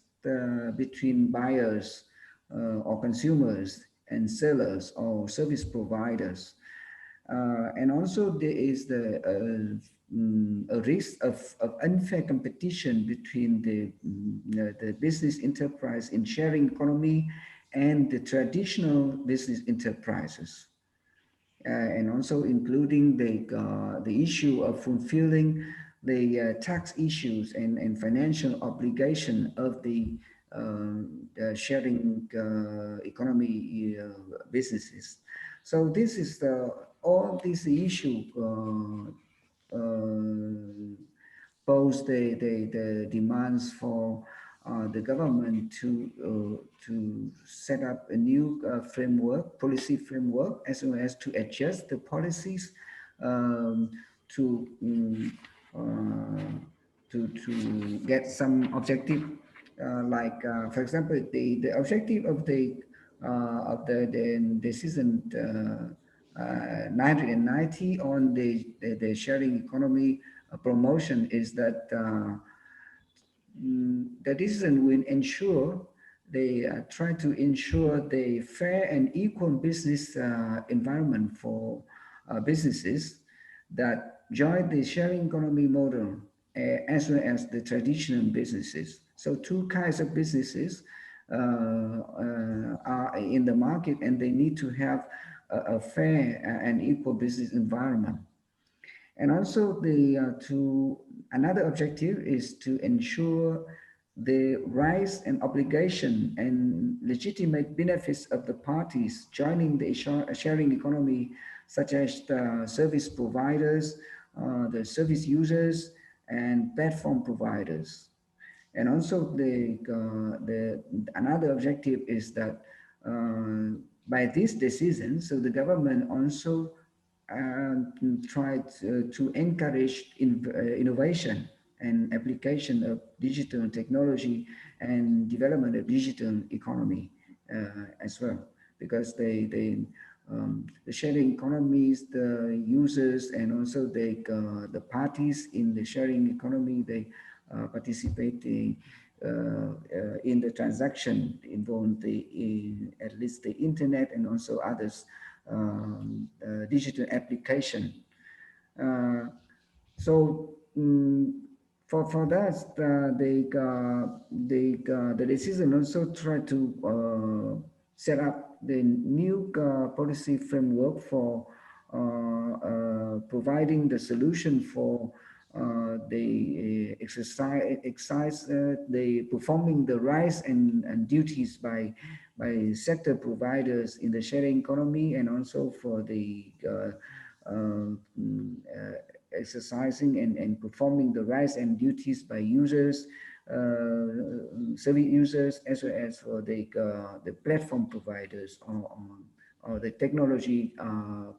between buyers or consumers and sellers or service providers. And also there is a risk of unfair competition between the business enterprise in sharing economy and the traditional business enterprises, and also including the issue of fulfilling the tax issues and financial obligation of the sharing economy businesses. So this is all this issue pose the demands for the government to set up a new policy framework, as well as to adjust the policies um, to um, to get some objective, like for example, the objective of the decision 1990 on the sharing economy promotion is that the decision will ensure they try to ensure the fair and equal business environment for businesses that join the sharing economy model, as well as the traditional businesses. So two kinds of businesses are in the market, and they need to have a fair and equal business environment. And also to another objective is to ensure the rights and obligation and legitimate benefits of the parties joining the sharing economy, such as the service providers, the service users, and platform providers. And also the another objective is that by this decision, so the government also tried to encourage innovation and application of digital technology and development of digital economy as well, because the sharing economies, the users, and also the parties in the sharing economy, they participate in the transaction involved at least the internet and also others digital application. So for that, the decision also try to set up the new policy framework for providing the solution for the exercise the performing the rights and duties by sector providers in the sharing economy, and also for the exercising and performing the rights and duties by users, service users, as well as for the platform providers or the technology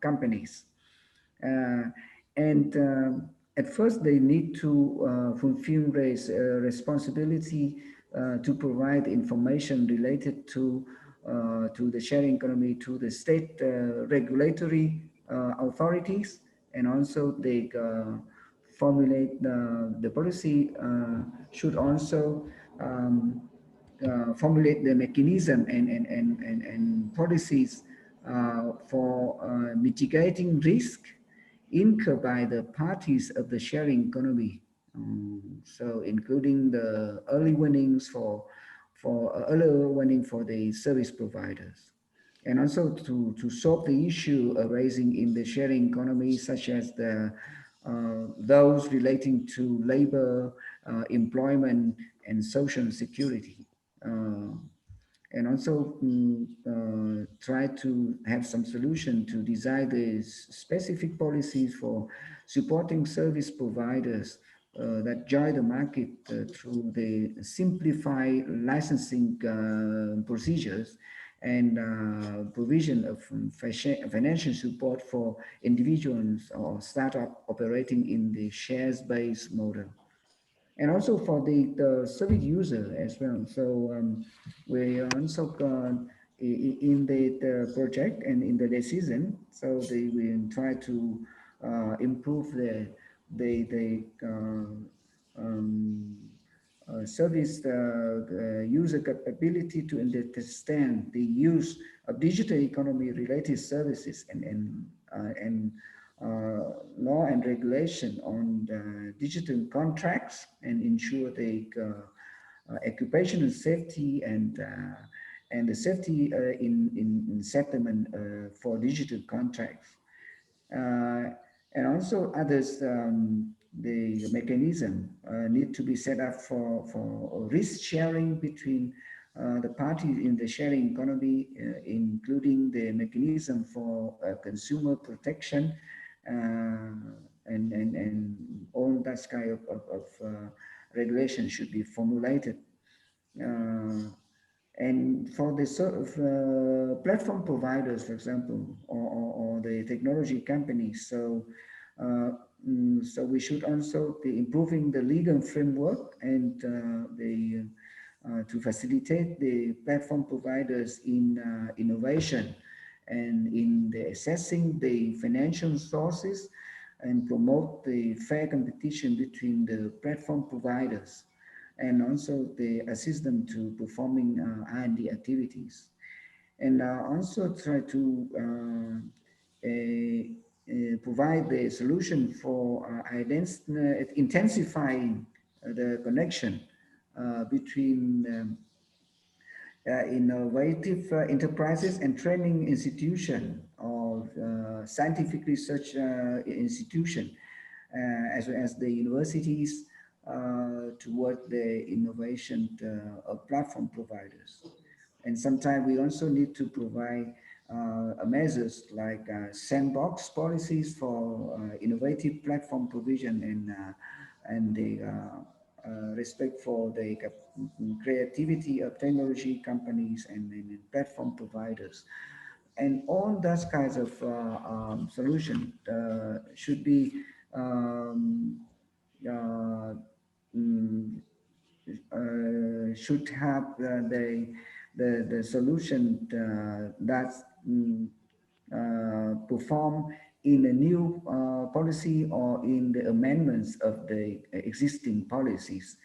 companies. Uh, and at first, they need to fulfill their responsibility to provide information related to the sharing economy to the state regulatory authorities, and also they formulate the policy should also formulate the mechanism and policies for mitigating risk incurred by the parties of the sharing economy. So including the early warnings for early warning for the service providers, and also to solve the issue arising in the sharing economy, such as those relating to labor, employment, and social security. And also try to have some solution to design the specific policies for supporting service providers that join the market through the simplified licensing procedures and provision of financial support for individuals or startup operating in the shares-based model, and also for the service user as well. So we also in the project and in the decision, so they will try to improve the service user capability to understand the use of digital economy related services and law and regulation on the digital contracts, and ensure the occupational safety and the safety in settlement for digital contracts. Uh, and also others, the mechanism need to be set up for risk sharing between the parties in the sharing economy, including the mechanism for consumer protection and all that kind of regulation should be formulated. Uh, and for the sort of platform providers, for example, or the technology companies, uh, so we should also be improving the legal framework and to facilitate the platform providers in innovation and in the assessing the financial sources and promote the fair competition between the platform providers, and also they assist them to performing R&D activities, and also try to provide the solution for intensifying the connection between innovative enterprises and training institution or scientific research institution, as well as the universities toward the innovation of platform providers. And sometimes we also need to provide measures like sandbox policies for innovative platform provision and the respect for the creativity of technology companies and platform providers. And all those kinds of solution should be uh, mm, should have the solution that's performed in a new policy or in the amendments of the existing policies.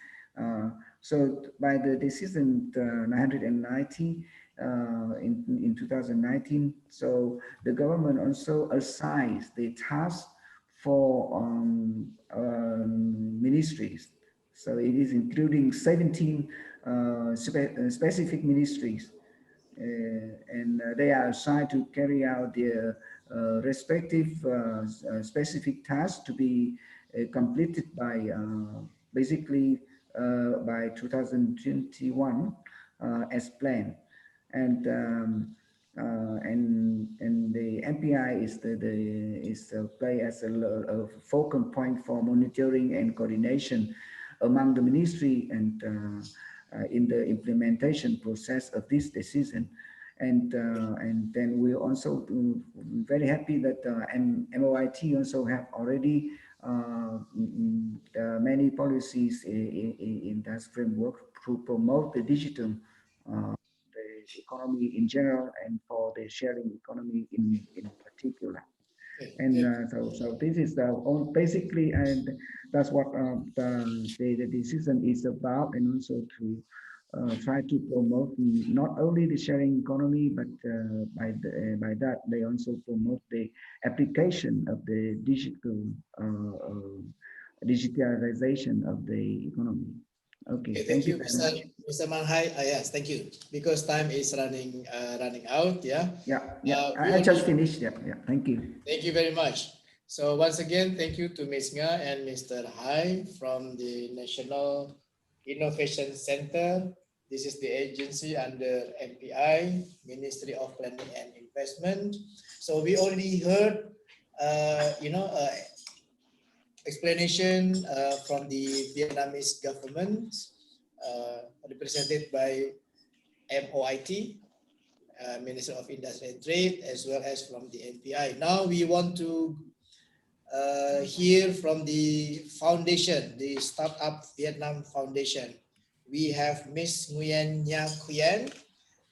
So by the decision 990 in 2019, so the government also assigns the task for ministries. So it is including 17 specific ministries, and they are assigned to carry out their respective specific tasks to be completed by basically by 2021 as planned. And and the MPI is play as a focal point for monitoring and coordination among the ministry and in the implementation process of this decision. And then we also very happy that MOIT also have already many policies in that framework to promote the digital the economy in general and for the sharing economy in particular. And so this is the basically, and that's what the decision is about, and also to try to promote not only the sharing economy, but by that they also promote the application of the digitalization of the economy. Okay, Okay, thank thank you you, very much. Mr. Manhai. Yes, thank you. Because time is running out. Yeah. Yeah, We I just only finished. Yeah, thank you. Thank you very much. So once again, thank you to Ms. Nga and Mr. Hai from the National Innovation Center. This is the agency under MPI, Ministry of Planning and Investment. So we already heard, explanation from the Vietnamese government, represented by MOIT, Minister of Industry and Trade, as well as from the MPI. Now we want to hear from the foundation, the Startup Vietnam Foundation. We have Ms. Nguyen Nha Nguyen.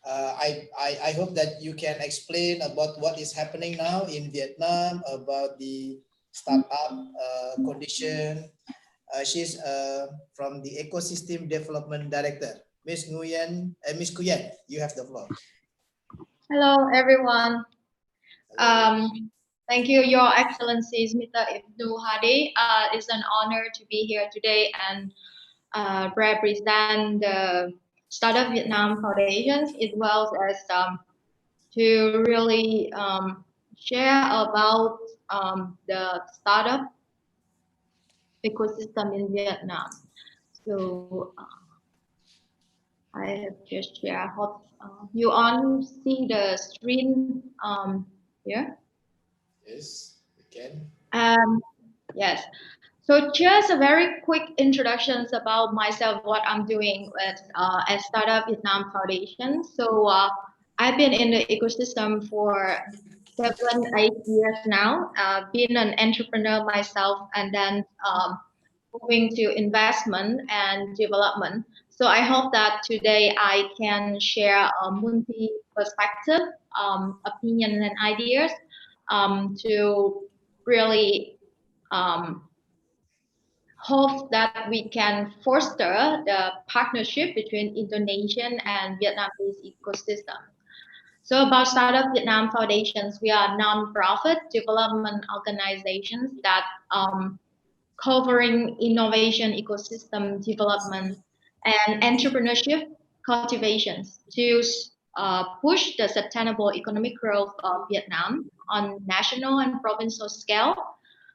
I hope that you can explain about what is happening now in Vietnam, about the startup condition. She's from the Ecosystem Development Director. Ms. Nguyen, Ms. Nguyen, you have the floor. Hello, everyone. Thank you, Your Excellencies, Mr. Ibnu Hadi. It's an honor to be here today and represent the Startup Vietnam Foundations, as well as to really share about the startup ecosystem in Vietnam. So I have just shared. Hope you all see the screen here. Yes, we can. Yes. So just a very quick introductions about myself, what I'm doing with at Startup Vietnam Foundation. So I've been in the ecosystem for 7, 8 years now. Been an entrepreneur myself, and then moving to investment and development. So I hope that today I can share a multi-perspective opinion and ideas to really hope that we can foster the partnership between Indonesian and Vietnamese ecosystem. So about Startup Vietnam Foundations, we are non-profit development organizations that covering innovation ecosystem development and entrepreneurship cultivations to push the sustainable economic growth of Vietnam on national and provincial scale.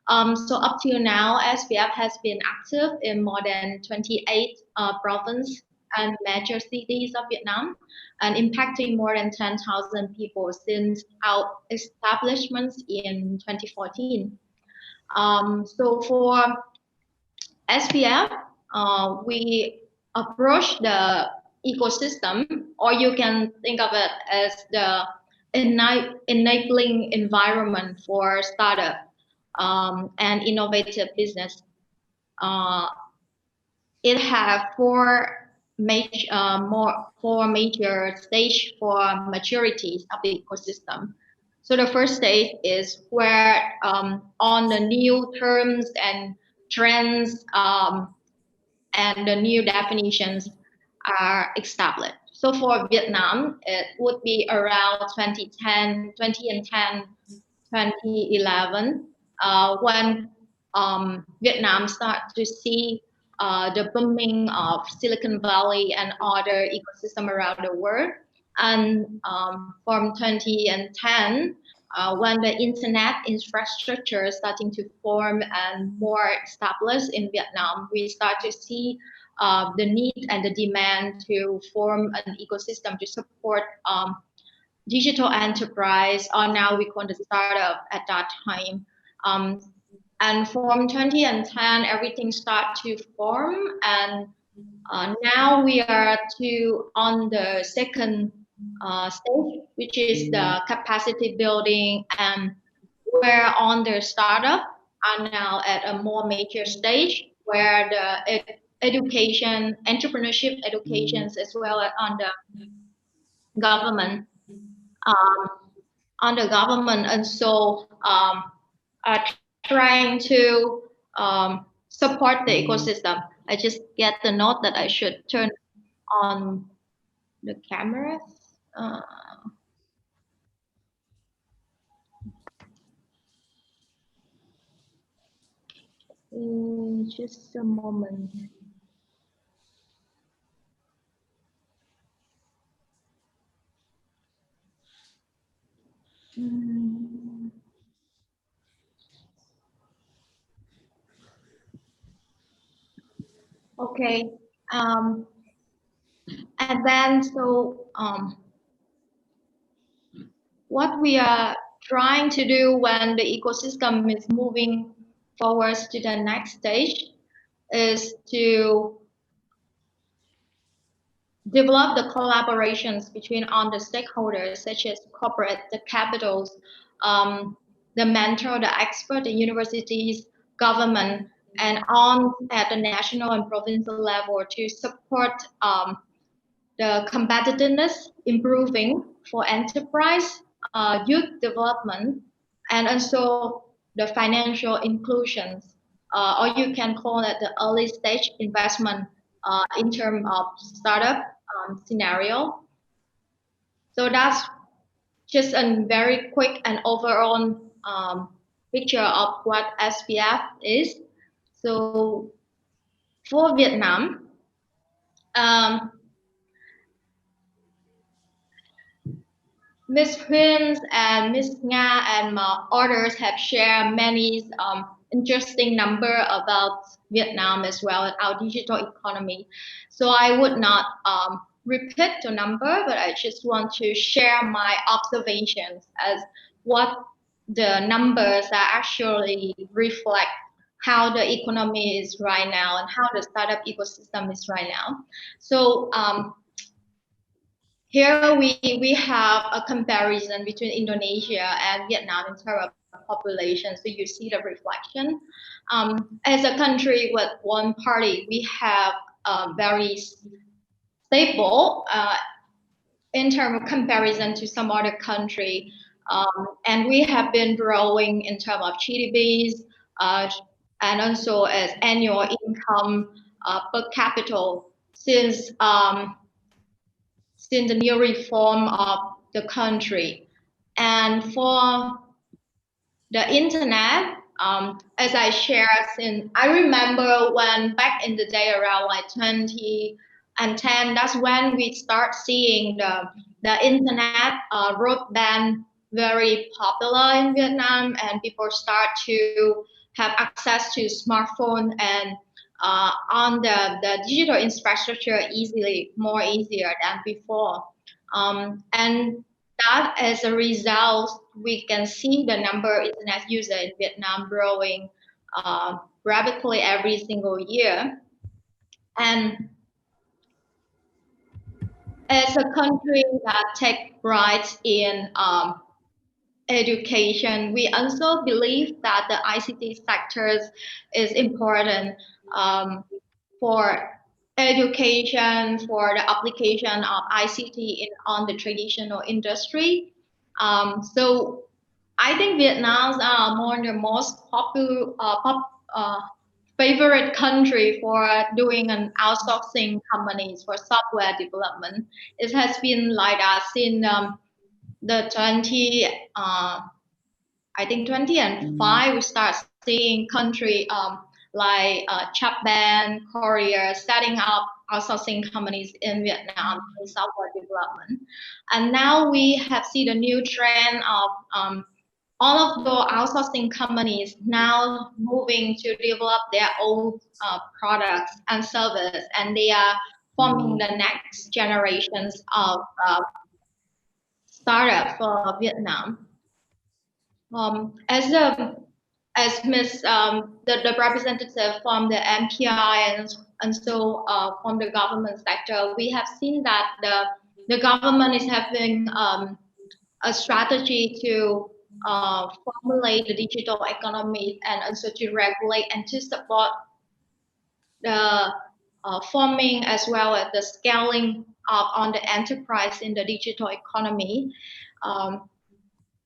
So up till now, SPF has been active in more than 28 provinces and major cities of Vietnam and impacting more than 10,000 people since our establishments in 2014. So for SPF, we approach the ecosystem, or you can think of it as the enabling environment for startup and innovative business. It has four major stage for maturities of the ecosystem. So the first stage is where on the new terms and trends and the new definitions are established. So for Vietnam, it would be around 2010, 2011, when Vietnam started to see the booming of Silicon Valley and other ecosystem around the world. And from 2010, when the internet infrastructure starting to form and more established in Vietnam, we start to see the need and the demand to form an ecosystem to support digital enterprise, or now we call the startup at that time. And from 2010, everything started to form, and now we are on the second stage, which is the capacity building, and we're on the startup are now at a more major stage where the education, entrepreneurship educations, as well as on the government, um, and so are trying to support the ecosystem. I just get the note that I should turn on the cameras. Just a moment. Okay. And then what we are trying to do when the ecosystem is moving forwards to the next stage is to develop the collaborations between all the stakeholders, such as corporate, the capitals, the mentor, the expert, the universities, government, and on at the national and provincial level to support the competitiveness improving for enterprise, youth development, and also the financial inclusions, or you can call it the early stage investment in terms of startup scenario. So that's just a very quick and overall picture of what SPF is. So for Vietnam, Ms. Huynh and Ms. Nga and others have shared many interesting number about Vietnam as well as our digital economy. So I would not repeat the number, but I just want to share my observations as what the numbers are actually reflect how the economy is right now and how the startup ecosystem is right now. So here we have a comparison between Indonesia and Vietnam in terms of population. So you see the reflection. As a country with one party, we have a very stable in terms of comparison to some other country. And we have been growing in terms of GDPs and also as annual income per capita since the new reform of the country. And for the internet, as I shared, I remember when back in the day around like 2010, that's when we start seeing the internet broadband very popular in Vietnam, and people start to have access to smartphone and on the digital infrastructure easier than before. And that as a result, we can see the number of internet users in Vietnam growing rapidly every single year. And as a country that takes pride in education, we also believe that the ICT sector is important for education, for the application of ICT on the traditional industry. So I think Vietnam are one of the most popular, favorite country for doing an outsourcing companies for software development. It has been like that since the 2005, we start seeing country like Japan, Korea setting up outsourcing companies in Vietnam in software development. And now we have seen a new trend of all of the outsourcing companies now moving to develop their own products and service, and they are forming the next generations of startup for Vietnam. As Ms. The representative from the MPI and so from the government sector, we have seen that the government is having a strategy to formulate the digital economy and also to regulate and to support the forming as well as the scaling up on the enterprise in the digital economy.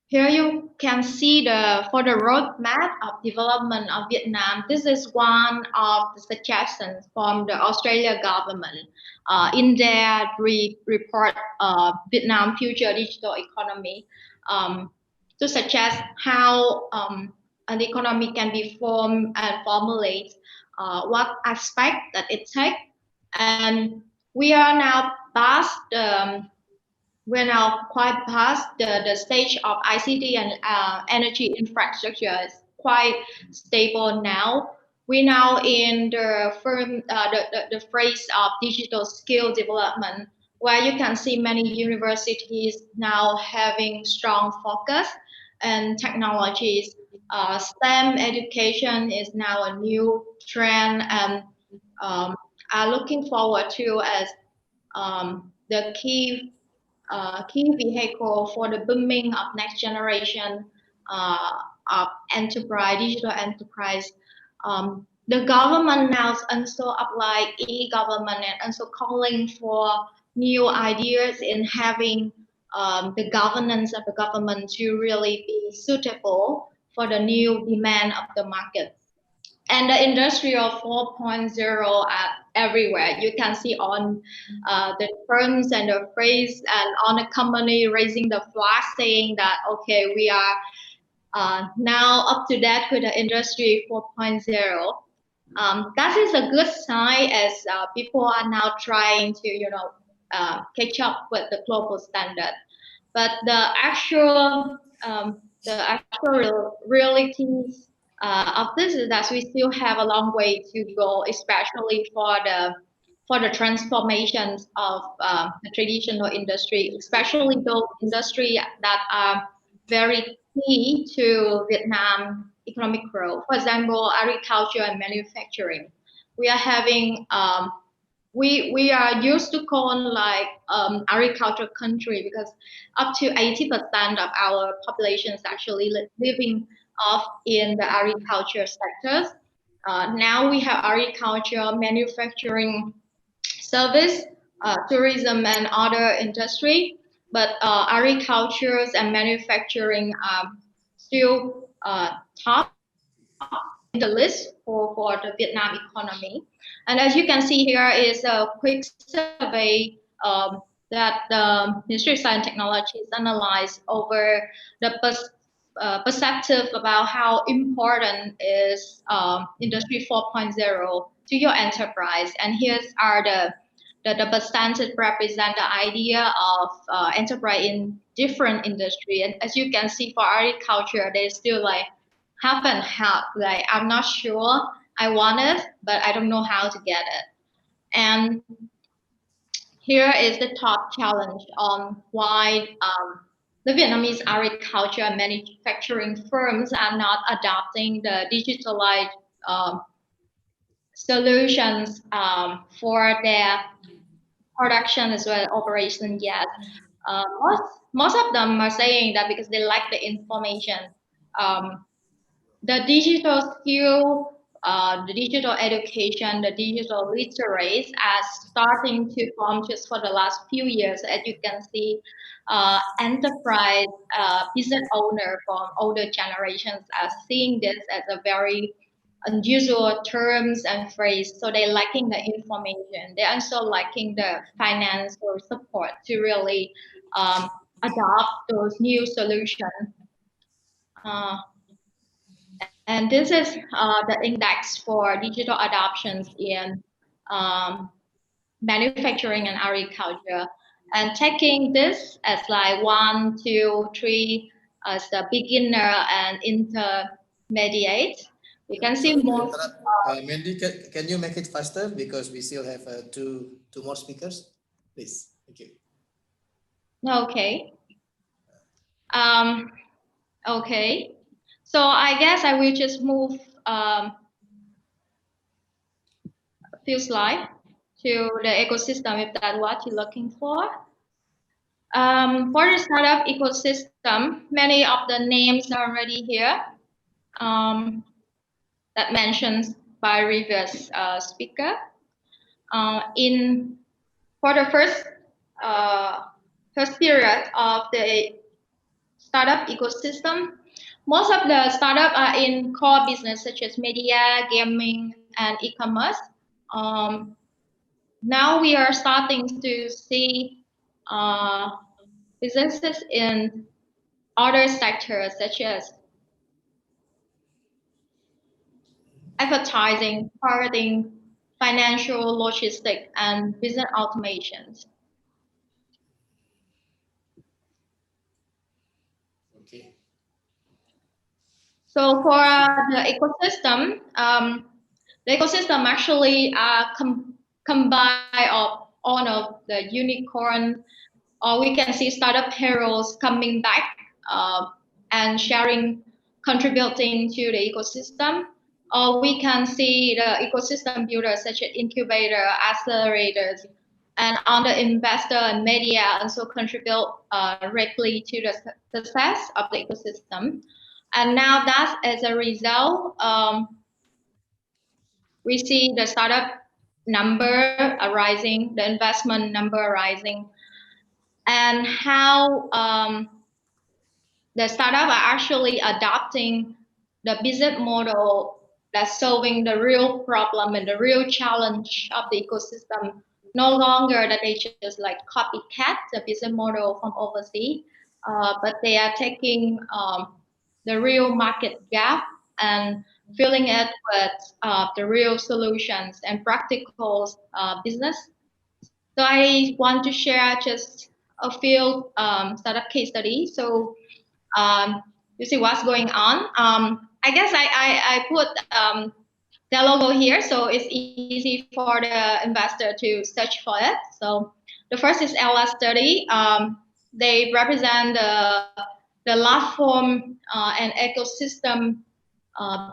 Here you can see for the roadmap of development of Vietnam. This is one of the suggestions from the Australia government in their report, Vietnam Future Digital Economy, to suggest how an economy can be formed and formulated, what aspect that it takes, and we are now past we're now quite past the stage of ICT and energy infrastructure is quite stable now. We're now in the phase of digital skill development, where you can see many universities now having strong focus and technologies. STEM education is now a new trend and are looking forward to as the key vehicle for the booming of next generation of digital enterprise. The government now also apply e-government and also calling for new ideas in having the governance of the government to really be suitable for the new demand of the market. And the industrial 4.0 are everywhere. You can see on the firms and the phrase and on the company raising the flag saying that, okay, we are now up to date with the industry 4.0. That is a good sign as people are now trying to, catch up with the global standard. But the actual realities of this is that we still have a long way to go, especially for the transformations of the traditional industry, especially those industries that are very key to Vietnam economic growth. For example, agriculture and manufacturing. We are having we are used to call like agriculture country because up to 80% of our population is actually living off in the agriculture sectors. Now we have agriculture, manufacturing, service, tourism, and other industry. But agriculture and manufacturing are still top in the list for the Vietnam economy. And as you can see here is a quick survey that the Ministry of Science and Technology has analyzed over the perspective about how important is Industry 4.0 to your enterprise. And here's are the percentage represent the idea of enterprise in different industry. And as you can see for agriculture, there's still like half and half. Like I'm not sure I want it, but I don't know how to get it. And here is the top challenge on why the Vietnamese agriculture and manufacturing firms are not adopting the digitalized solutions for their production as well as operation yet. Most of them are saying that because they lack the information. The digital skill, the digital education, the digital literacy are starting to form just for the last few years. As you can see, enterprise business owner from older generations are seeing this as a very unusual terms and phrase. So they're lacking the information. They're also lacking the financial support to really adopt those new solutions. And this is the index for digital adoptions in manufacturing and agriculture. And taking this as like 1, 2, 3 as the beginner and intermediate, we can see more. Mandy, can you make it faster because we still have two more speakers, please? Thank you. Okay. Okay. So I guess I will just move a few slides to the ecosystem if that's what you're looking for. For the startup ecosystem, many of the names are already here that mentioned by previous speaker. For the first period of the startup ecosystem, most of the startups are in core business such as media, gaming, and e-commerce. Now we are starting to see businesses in other sectors such as advertising, marketing, financial, logistics, and business automations. Okay. So for the ecosystem actually combine of all of the unicorn, or we can see startup heroes coming back and sharing, contributing to the ecosystem. Or we can see the ecosystem builders such as incubator, accelerators, and other investor and media also contribute directly to the success of the ecosystem. And now that as a result, we see the startup number arising, the investment number arising, and how the startup are actually adopting the business model that's solving the real problem and the real challenge of the ecosystem. No longer that they just like copycat the business model from overseas, but they are taking the real market gap and filling it with the real solutions and practical business. So I want to share just a few startup case studies. So you see what's going on. I guess I put their logo here, so it's easy for the investor to search for it. So the first is LS Study. They represent the platform and ecosystem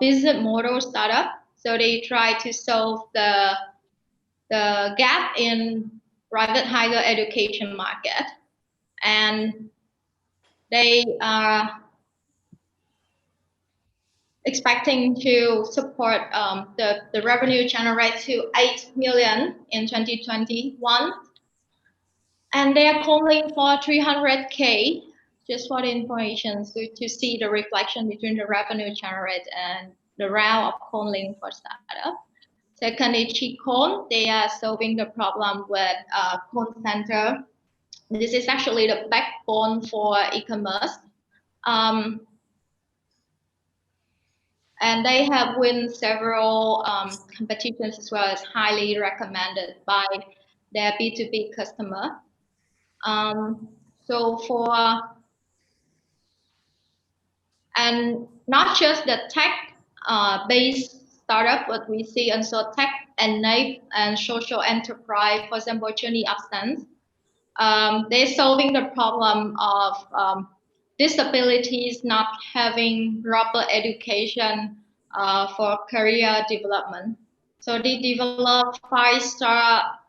business model startup. So they try to solve the gap in private higher education market, and they are expecting to support the revenue generate to 8 million in 2021. And they are calling for 300K, just for the information, so to see the reflection between the revenue generate and the round of calling for startup. Second is Chicon. They are solving the problem with call center. This is actually the backbone for e-commerce. And they have won several competitions as well as highly recommended by their B2B customer. And not just the tech-based startup, but we see also tech-enabled and social enterprise, for example, Journey Absence. They're solving the problem of disabilities not having proper education for career development. So they develop 5-star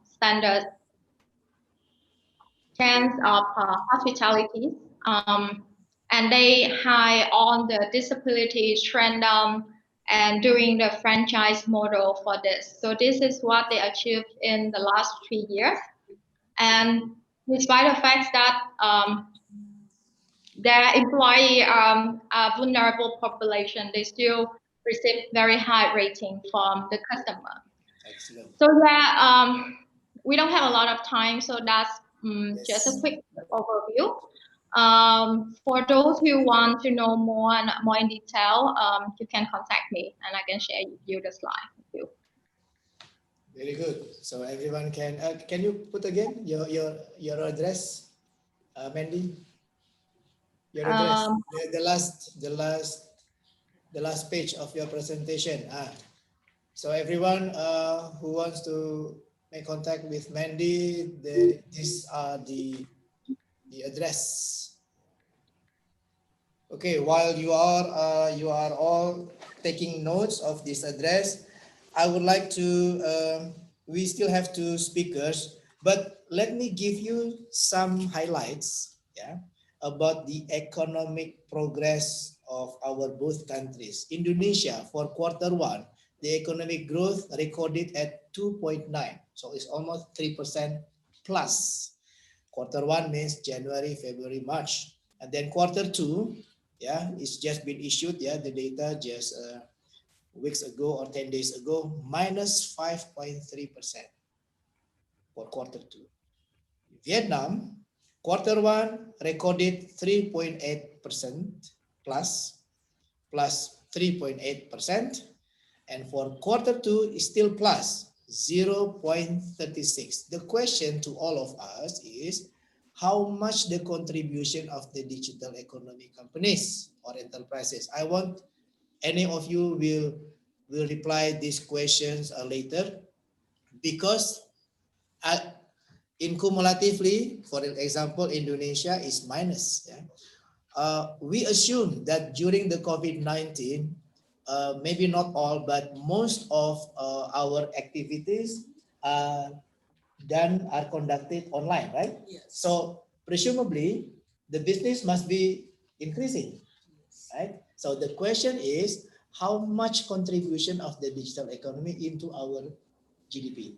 standard chance of hospitality, and they hire on the disabilities trend down and doing the franchise model for this. So this is what they achieved in the last 3 years. And despite the fact that their employee are vulnerable population, they still receive very high rating from the customer. Excellent. So yeah, we don't have a lot of time, so that's just a quick overview. For those who want to know more and more in detail, you can contact me and I can share you the slide with you. Very good. So everyone can you put again your address, Mandy? Your address, the last page of your presentation. So everyone who wants to make contact with Mandy, these are the address. Okay, while you are all taking notes of this address, I would like to. We still have two speakers, but let me give you some highlights. Yeah, about the economic progress of our both countries. Indonesia for quarter 1, the economic growth recorded at 2.9, so it's almost 3% plus. Quarter 1 means January, February, March, and then quarter 2, yeah, it's just been issued. Yeah, the data just weeks ago or 10 days ago, minus 5.3% for quarter 2. Vietnam, quarter 1 recorded 3.8% plus, plus 3.8%, and for quarter 2 is still plus 0.36. The question to all of us is how much the contribution of the digital economy companies or enterprises. I want any of you will reply these questions later, because in cumulatively, for example, Indonesia is minus. Yeah? We assume that during the COVID-19, maybe not all, but most of our activities are conducted online, right? Yes. So presumably the business must be increasing, right? So the question is how much contribution of the digital economy into our GDP?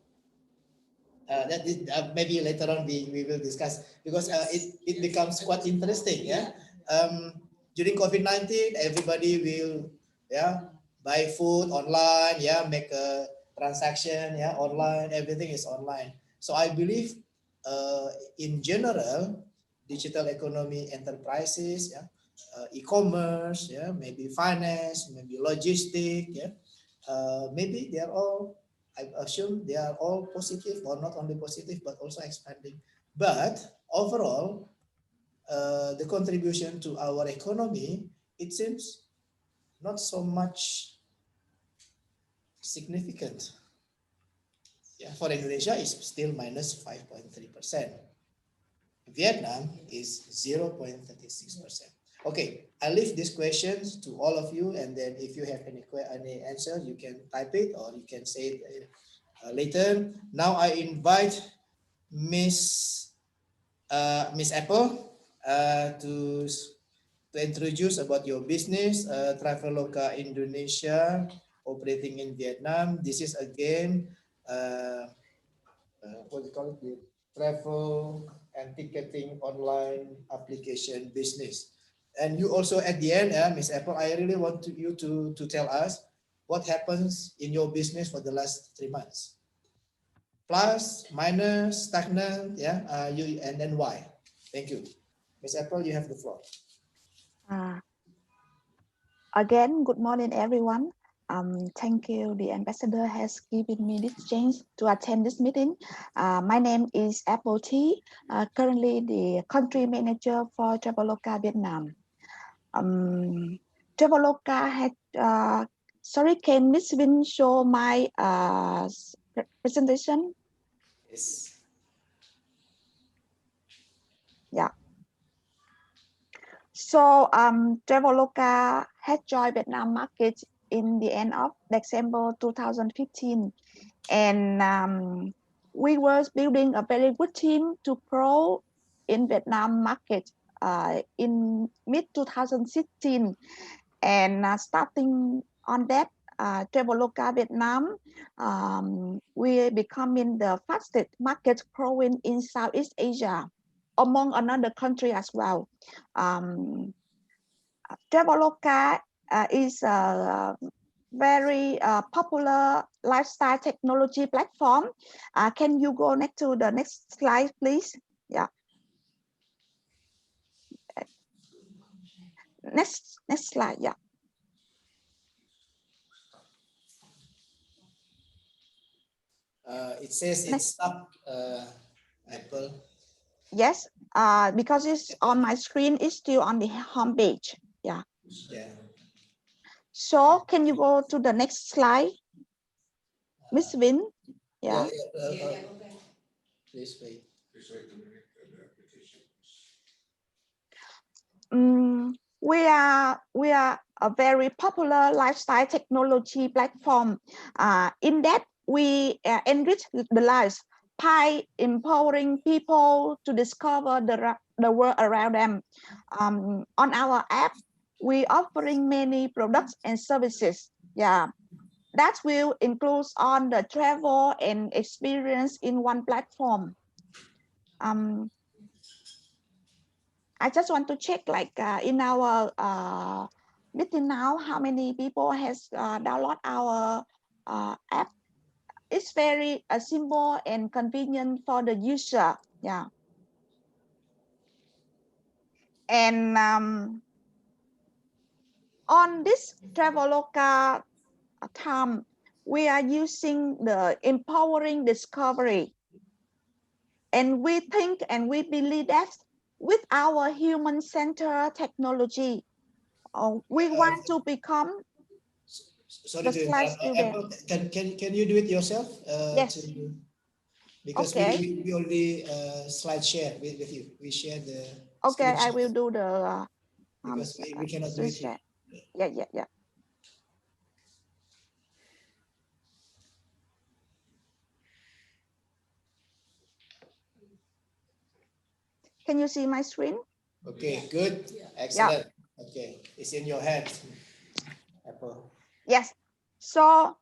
That is, maybe later on we will discuss, because it becomes quite interesting. Yeah. During COVID-19, everybody will buy food online, make a transaction online. Everything is online. So I believe in general, digital economy enterprises, e-commerce, maybe finance, maybe logistic, maybe they are all, I assume they are all positive, or not only positive but also expanding. But overall, the contribution to our economy, it seems not so much significant. Yeah, for Indonesia, it's still minus 5.3%. Vietnam is 0.36%. Okay, I leave these questions to all of you, and then if you have any answer, you can type it or you can say it later. Now I invite Miss Apple to introduce about your business, Traveloka Indonesia, operating in Vietnam. This is again what do you call it? The travel and ticketing online application business. And you also at the end, Miss Apple, I really want you to tell us what happens in your business for the last 3 months. Plus, minus, stagnant, and then why? Thank you. Miss Apple, you have the floor. Again, good morning, everyone. Thank you. The ambassador has given me this chance to attend this meeting. My name is Apple T, currently the country manager for Traveloka Vietnam. Traveloka had, sorry, can Ms. Vin show my presentation? Yes. Yeah. So Traveloka had joined Vietnam market in the end of December 2015, and we were building a very good team to grow in Vietnam market in mid 2016, and starting on that, Traveloka Vietnam, we becoming the fastest market growing in Southeast Asia, among another country as well. Traveloka is a very popular lifestyle technology platform. Can you go next to the next slide, please? Yeah. Next slide. Yeah. It says it's stuck, Apple. Yes, because it's on my screen, it's still on the home page. Yeah. Yeah. So can you go to the next slide, Miss Vin? Yeah. Please wait. we are a very popular lifestyle technology platform. In that, we enrich the lives by empowering people to discover the world around them. On our app, we offering many products and services. Yeah, that will include on the travel and experience in one platform. I just want to check, like in our meeting now, how many people has download our app. It's very simple and convenient for the user. Yeah. And on this Traveloka time, we are using the empowering discovery. And we think and we believe that with our human-centered technology, we want to become Sorry the to slide interrupt. still there. Apple, can you do it yourself? Yes. Because Okay. we only slide share with you. We share the Okay, I screenshot will do the because we cannot do screen it here. share. Yeah. Can you see my screen? Okay, good. Excellent. Okay, it's in your hand, Apple. Yes. So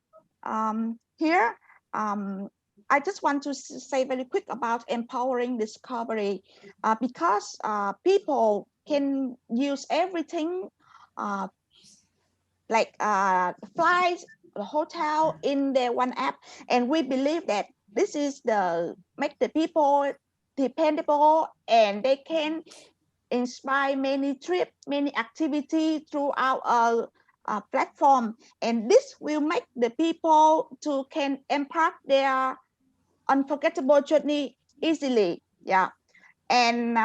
here, I just want to say very quick about empowering discovery, because people can use everything, like flights, the hotel in their one app, and we believe that this is the make the people dependable, and they can inspire many trips, many activity throughout a platform, and this will make the people to can impart their unforgettable journey easily. Yeah. And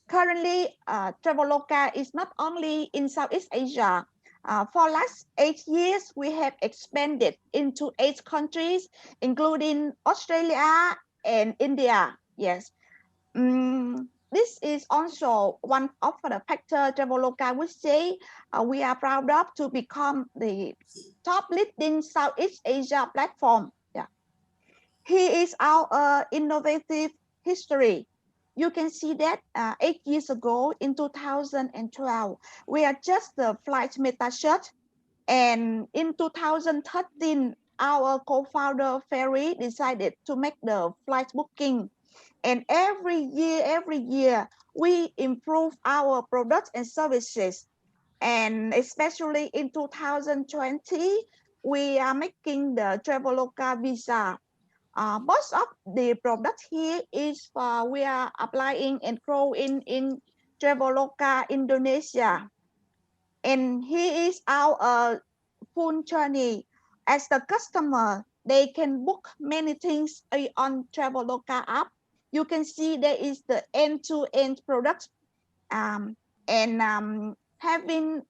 currently, Traveloka is not only in Southeast Asia. For last 8 years, we have expanded into 8 countries, including Australia and India. Yes. This is also one of the factors Traveloka would say we are proud of to become the top leading Southeast Asia platform. Yeah. Here is our innovative history. You can see that 8 years ago in 2012, we are just the flight meta search. And in 2013, our co-founder Ferry decided to make the flight booking. And every year, we improve our products and services. And especially in 2020, we are making the Traveloka visa. Most of the products here is we are applying and growing in Traveloka Indonesia. And here is our full journey. As the customer, they can book many things on Traveloka app. You can see there is the end-to-end product, and having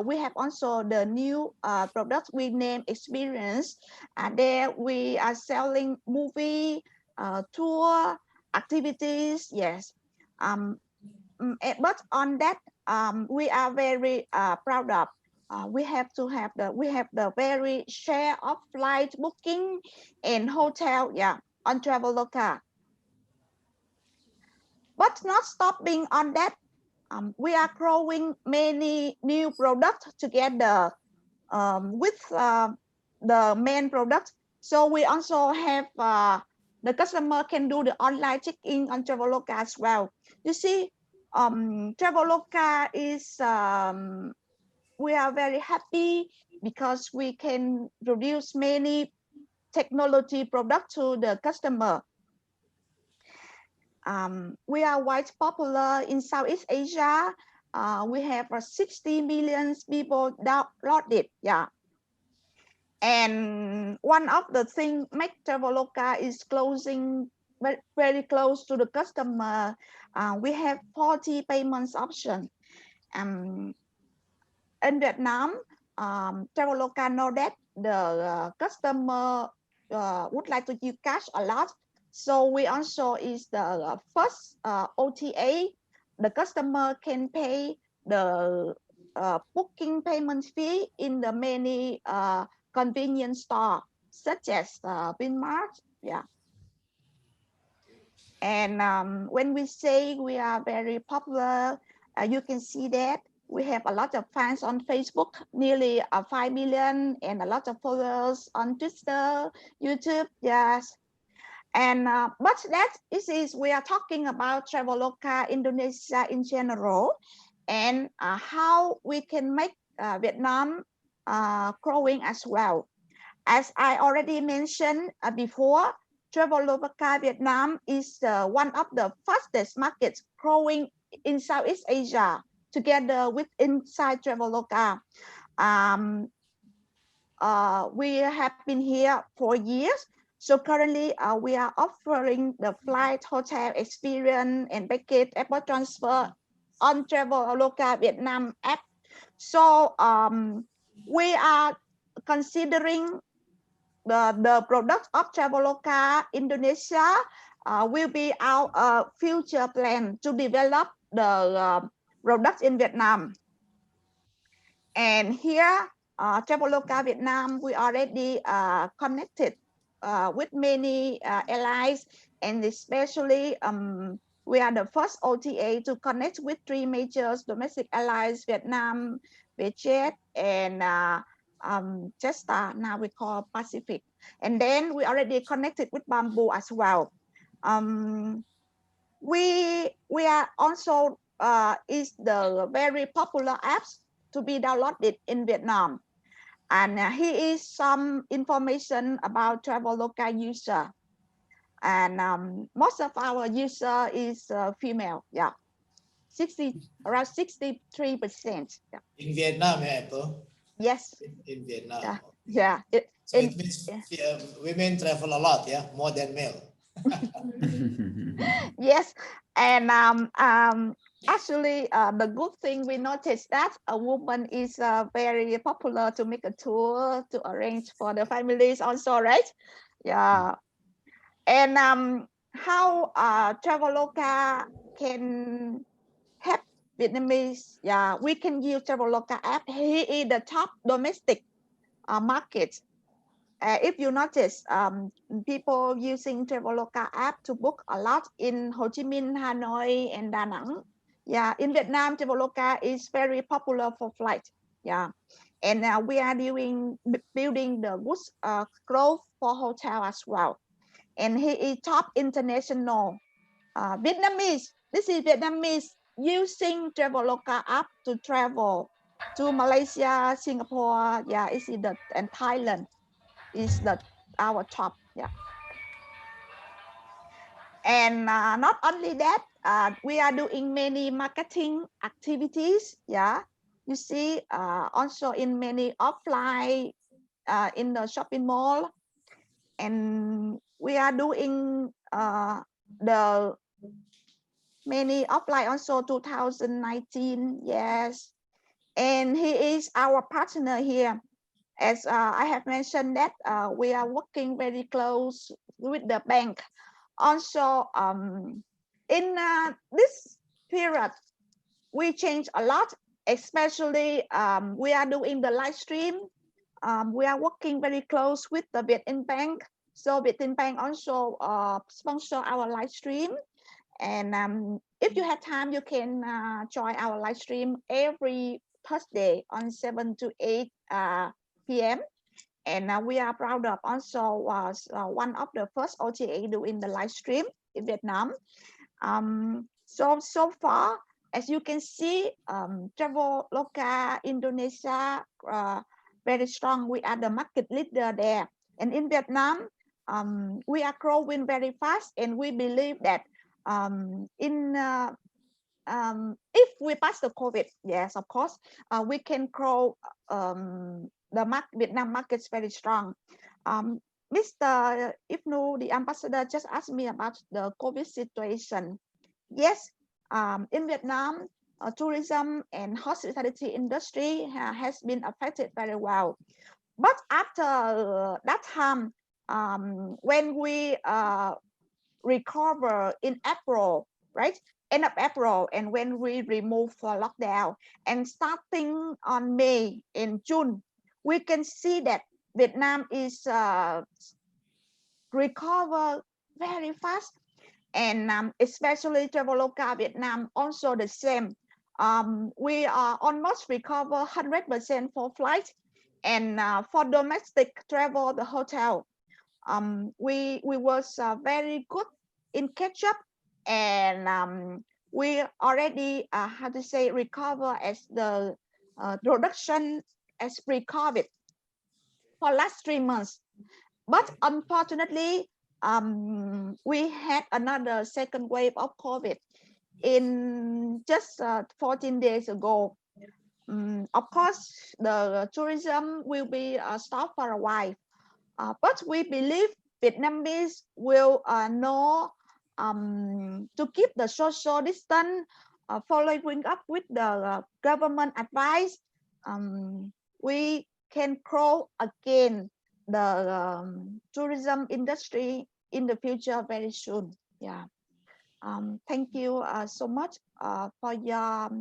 we have also the new product we name experience. There we are selling movie, tour, activities. Yes. But on that, we are very proud of. We have the very share of flight booking and hotel. Yeah, on Traveloka. But not stopping on that, we are growing many new products together with the main product. So we also have the customer can do the online check-in on Traveloka as well. You see, Traveloka is we are very happy because we can produce many technology products to the customer. We are quite popular in Southeast Asia. We have 60 million people downloaded. Yeah. And one of the things make Traveloka is closing very close to the customer. We have 40 payments option. In Vietnam, Traveloka know that the customer would like to use cash a lot. So we also is the first OTA. The customer can pay the booking payment fee in the many convenience store, such as Winmart. Yeah. And when we say we are very popular, you can see that we have a lot of fans on Facebook, nearly 5 million, and a lot of followers on Twitter, YouTube. Yes. And but that is we are talking about Traveloka Indonesia in general, and how we can make Vietnam growing as well. As I already mentioned before, Traveloka Vietnam is one of the fastest markets growing in Southeast Asia, together with inside Traveloka. We have been here for years. So currently we are offering the flight, hotel experience, and package airport transfer on Traveloka Vietnam app. So we are considering the product of Traveloka Indonesia will be our future plan to develop the products in Vietnam. And here, Traveloka Vietnam, we already connected with many airlines, and especially we are the first OTA to connect with 3 major domestic airlines: Vietnam, Vietjet, and Jetstar. Now we call Pacific. And then we already connected with Bamboo as well. We are also is the very popular apps to be downloaded in Vietnam. And here is some information about Traveloka user. And most of our user is female. Yeah, around 63%. Yeah. In Vietnam, yeah, Apple? Yes. In Vietnam. Yeah. Okay. Yeah. So it means women travel a lot, yeah, more than male. Yes, and actually, the good thing we noticed that a woman is very popular to make a tour to arrange for the families also, right? Yeah, and how Traveloka can help Vietnamese? Yeah, we can use Traveloka app. He is the top domestic market. If you notice, people using Traveloka app to book a lot in Ho Chi Minh, Hanoi, and Da Nang. Yeah, in Vietnam, Traveloka is very popular for flight. Yeah, and we are building the good growth for hotel as well. And he is top international Vietnamese. This is Vietnamese using Traveloka app to travel to Malaysia, Singapore. Yeah, it's in and Thailand is our top. Yeah. And not only that, we are doing many marketing activities. Yeah, you see, also in many offline in the shopping mall, and we are doing the many offline also 2019. Yes, and he is our partner here. As I have mentioned that we are working very close with the bank. Also, in this period, we change a lot, especially we are doing the live stream. We are working very close with the Vietinbank. So Vietinbank also sponsor our live stream. And if you have time, you can join our live stream every Thursday on 7 to 8 p.m. And we are proud of also was one of the first OTA doing the live stream in Vietnam. So far, as you can see, Traveloka Indonesia very strong. We are the market leader there. And in Vietnam, we are growing very fast, and we believe that if we pass the COVID, yes, of course, we can grow the Vietnam market is very strong. Mr. Ibnu, the ambassador, just asked me about the COVID situation. Yes, in Vietnam, tourism and hospitality industry has been affected very well. But after that time, when we recover in April, right? end of April, and when we remove lockdown, and starting on May and June, we can see that Vietnam is recover very fast, and especially Traveloka Vietnam also the same. We are almost recover 100% for flight, and for domestic travel, the hotel, we was very good in catch up, and we already how to say recover as the production as pre-COVID for last 3 months. But unfortunately, we had another second wave of COVID in just 14 days ago. Of course, the tourism will be stopped for a while, but we believe Vietnamese will know to keep the social distance, following up with the government advice. We can grow again the tourism industry in the future very soon. Yeah. Thank you so much for your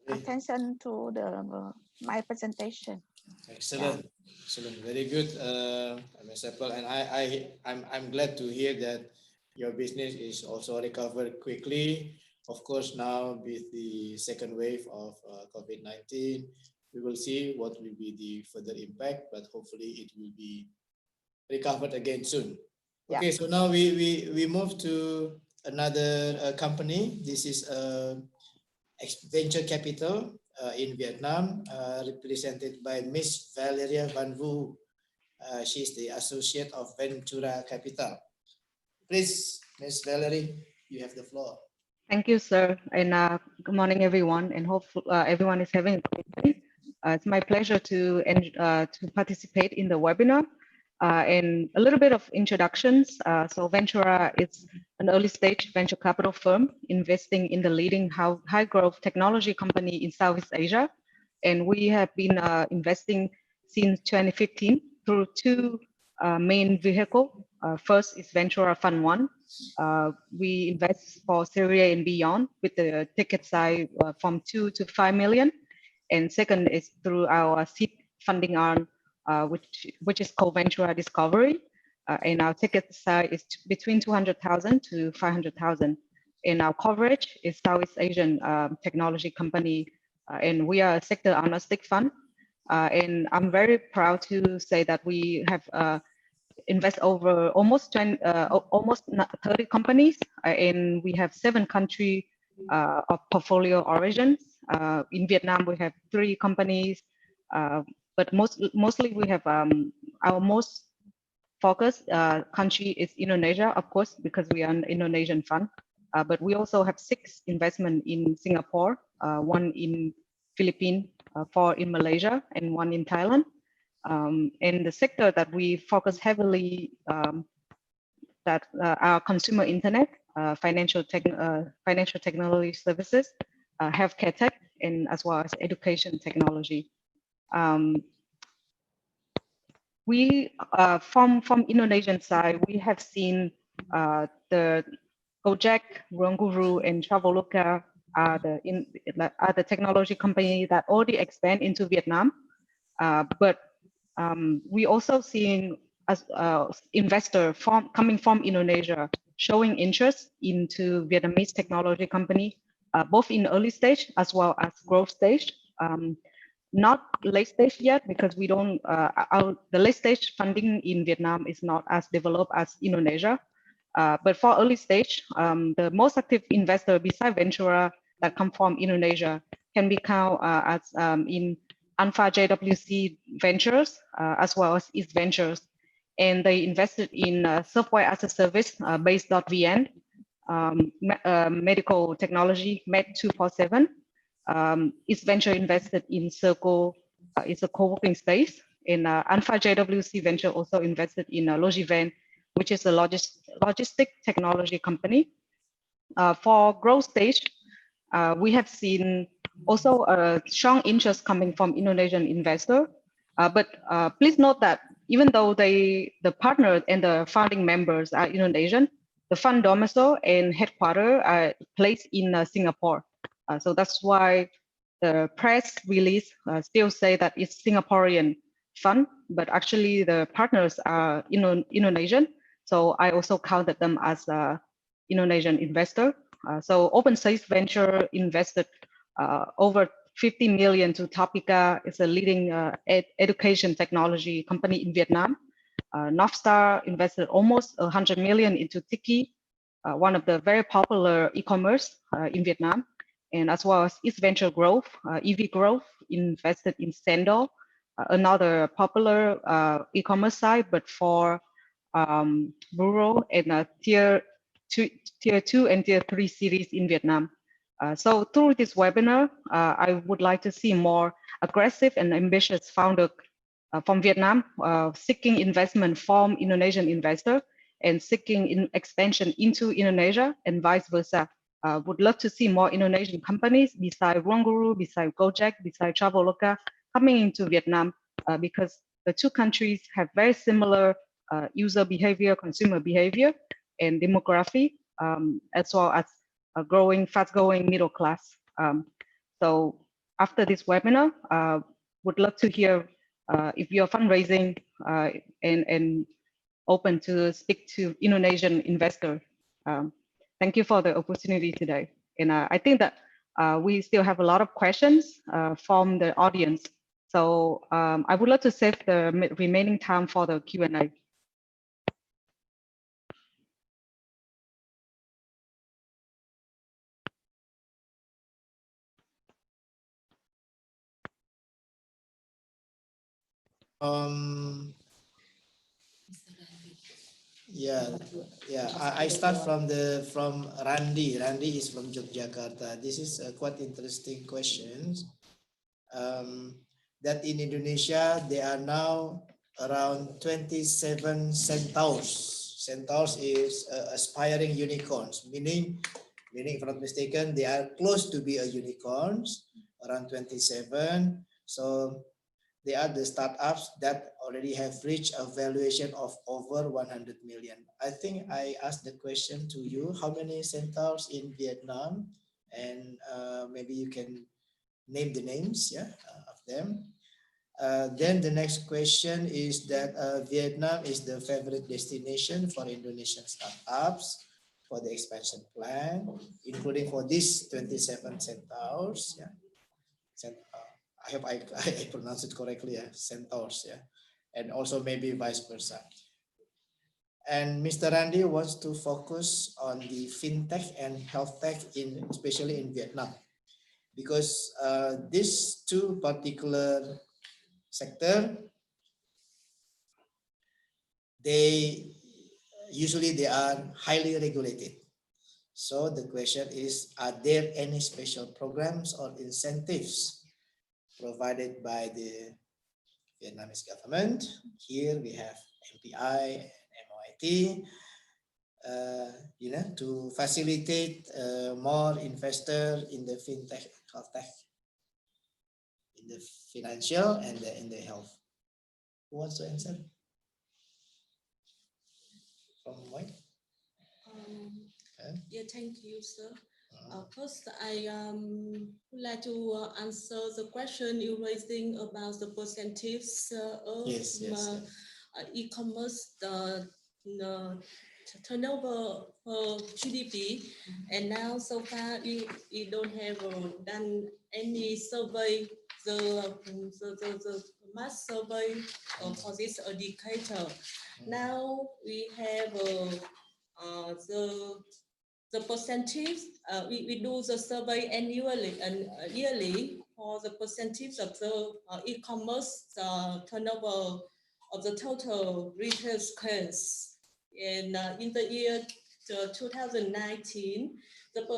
attention to my presentation. Excellent, excellent, very good, Ms. Apple. And I'm glad to hear that your business is also recovered quickly. Of course, now with the second wave of COVID-19, we will see what will be the further impact, but hopefully it will be recovered again soon. Okay, so now we move to another company. This is venture capital in Vietnam, represented by Miss Valeria Van Vu. She's the associate of Ventura Capital. Please, Miss Valerie, you have the floor. Thank you, sir. And good morning, everyone. And hope everyone is having a great day. It's my pleasure to participate in the webinar. And a little bit of introductions. So Ventura is an early stage venture capital firm investing in the leading high growth technology company in Southeast Asia. And we have been investing since 2015 through two main vehicles. First is Ventura Fund 1. We invest for Syria and beyond with the ticket size from 2 to 5 million. And second is through our seed funding arm, which is called Ventura Discovery, and our ticket size is between 200,000 to 500,000. And our coverage is Southeast Asian technology company, and we are a sector agnostic fund. And I'm very proud to say that we have invest over almost 30 companies, and we have 7 countries of portfolio origins. In Vietnam, we have 3 companies. But mostly we have our most focused country is Indonesia, of course, because we are an Indonesian fund. But we also have 6 investments in Singapore, 1 in Philippines, 4 in Malaysia, and 1 in Thailand. And the sector that we focus heavily that are consumer internet, financial technology services, healthcare tech, and as well as education technology. We from Indonesian side, we have seen the Gojek, Ruang Guru, and Traveloka are the technology company that already expand into Vietnam. But we also seeing as investor coming from Indonesia showing interest into Vietnamese technology company, both in early stage as well as growth stage. Not late stage yet, because we don't, the late stage funding in Vietnam is not as developed as Indonesia. But for early stage, the most active investor beside Ventura that come from Indonesia can be counted as in Alpha JWC Ventures, as well as East Ventures. And they invested in software as a service, base.vn, medical technology, Med247. East Venture invested in Circle, it's a co-working space. And Alpha JWC Venture also invested in Logivan, which is a logistic technology company. For growth stage, we have seen also a strong interest coming from Indonesian investor. But please note that even though the partner and the founding members are Indonesian, the fund domicile and headquarter are placed in Singapore. So that's why the press release still say that it's Singaporean fund, but actually the partners are Indonesian. So I also counted them as a Indonesian investor. So OpenSpace Venture invested over 50 million to Topica. It's a leading education technology company in Vietnam. Northstar invested almost 100 million into Tiki, one of the very popular e-commerce in Vietnam. And as well as East Venture Growth, EV Growth invested in Sendol, another popular e-commerce site, but for rural and tier 2 and tier 3 cities in Vietnam. So through this webinar, I would like to see more aggressive and ambitious founder from Vietnam seeking investment from Indonesian investor and seeking expansion into Indonesia and vice versa. Would love to see more Indonesian companies beside Ruangguru, beside Gojek, beside Traveloka coming into Vietnam because the two countries have very similar user behavior, consumer behavior, and demography, as well as a growing, fast-growing middle class. So after this webinar, would love to hear if you're fundraising and open to speak to Indonesian investor. Thank you for the opportunity today. And I think that we still have a lot of questions from the audience. So I would like to save the remaining time for the Q&A. Yeah, I start from Randi. Randi is from Yogyakarta. This is a quite interesting question. That in Indonesia there are now around 27 centaurs. Centaurs is aspiring unicorns, meaning if I'm not mistaken, they are close to be a unicorns, around 27. So they are the startups that already have reached a valuation of over 100 million. I think I asked the question to you, how many centaurs in Vietnam? And maybe you can name the names, of them. Then the next question is that Vietnam is the favorite destination for Indonesian startups for the expansion plan, including for these 27 centaurs. I hope I pronounce it correctly, centaurs, and also maybe vice versa. And Mr. Randy wants to focus on the fintech and health tech, especially in Vietnam, because these two particular sector, they are highly regulated. So the question is, are there any special programs or incentives provided by the Vietnamese government? Here we have MPI and MOIT, to facilitate more investor in the fintech, health tech, in the financial and in the health. Who wants to answer? From Mike? Yeah, thank you, sir. First, I would like to answer the question you raising about the percentage of e-commerce turnover for GDP. And now, so far, we don't have done any survey, the mass survey for this indicator. Now we have the percentage, we do the survey annually and yearly for the percentage of the e-commerce turnover of the total retail sales. And in the year 2019, that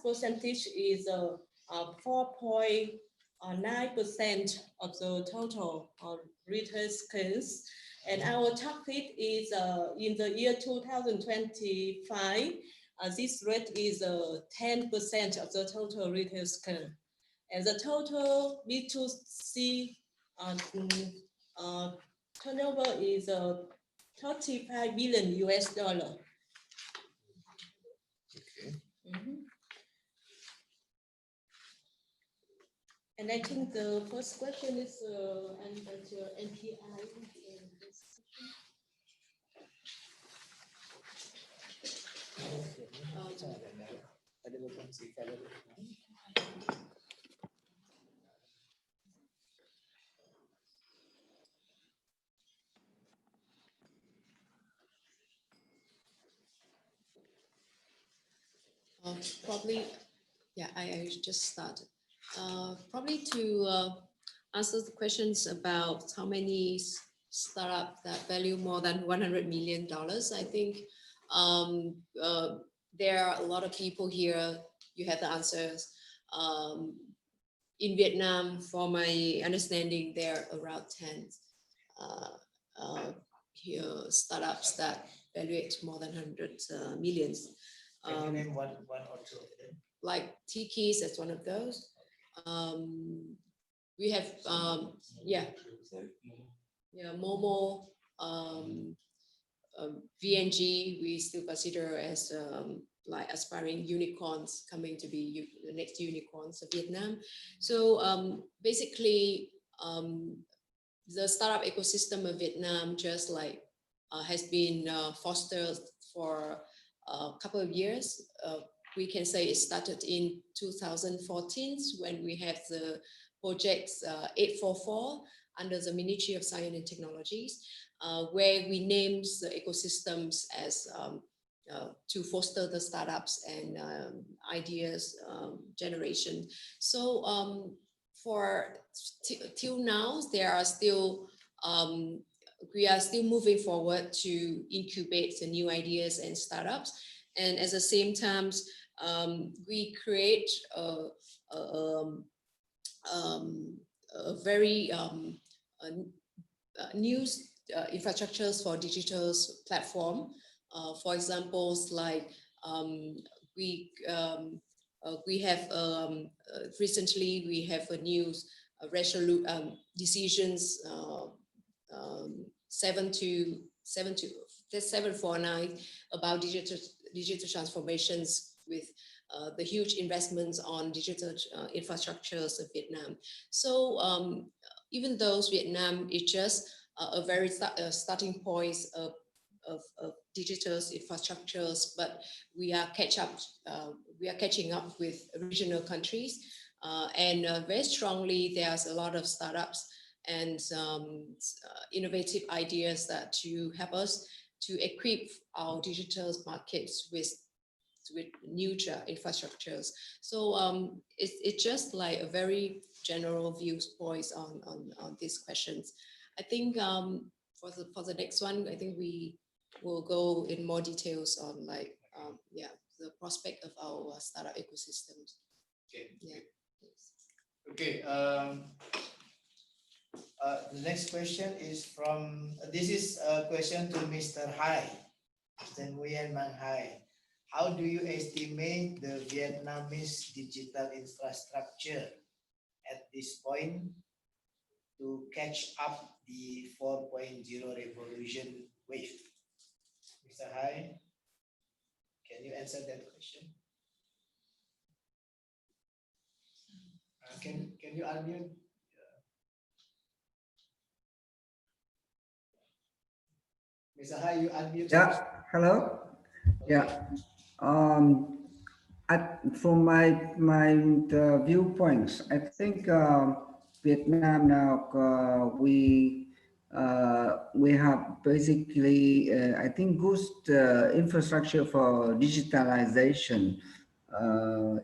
percentage is 4.9% of the total retail sales. And our target is in the year 2025, this rate is 10% of the total retail scale. And the total B2C turnover is $35 billion. Mhm. And I think the first question is under NPI. Probably, yeah, I just started. Probably to answer the questions about how many startups that value more than $100 million. I think there are a lot of people here. You have the answers. In Vietnam, for my understanding, there are around 10 here startups that valuate more than 100 millions. Can you name one or two of them? Like Tiki's, that's one of those. We have yeah, Momo, VNG. We still consider as like aspiring unicorns coming to be the next unicorns of Vietnam. So basically, the startup ecosystem of Vietnam just like has been fostered for a couple of years. We can say it started in 2014 when we have the projects 844 under the Ministry of Science and Technologies, where we named the ecosystems as to foster the startups and ideas generation. So for till now, there are still we are still moving forward to incubate the new ideas and startups, and at the same time, we create a very new infrastructures for digital platform. For examples, like we have recently we have a new decisions 749 about digital transformations with the huge investments on digital infrastructures of Vietnam. So even though Vietnam is just a very starting point of digital infrastructures, but we are catching up with regional countries, and very strongly there's a lot of startups and innovative ideas that to help us to equip our digital markets with new infrastructures. So it's just like a very general viewpoint on these questions. I think for the next one, I think we will go in more details on like yeah, the prospect of our startup ecosystems. Okay. Yeah. Okay. The next question is from, this is a question to Mr. Hai, Mr. Nguyen Mang Hai. How do you estimate the Vietnamese digital infrastructure at this point to catch up the 4.0 revolution wave? Mr. Hai, can you answer that question? Can you unmute? Mr. Hai, you unmute. Yeah, hello. Okay. Yeah. From my viewpoints, I think Vietnam now we have basically I think good infrastructure for digitalization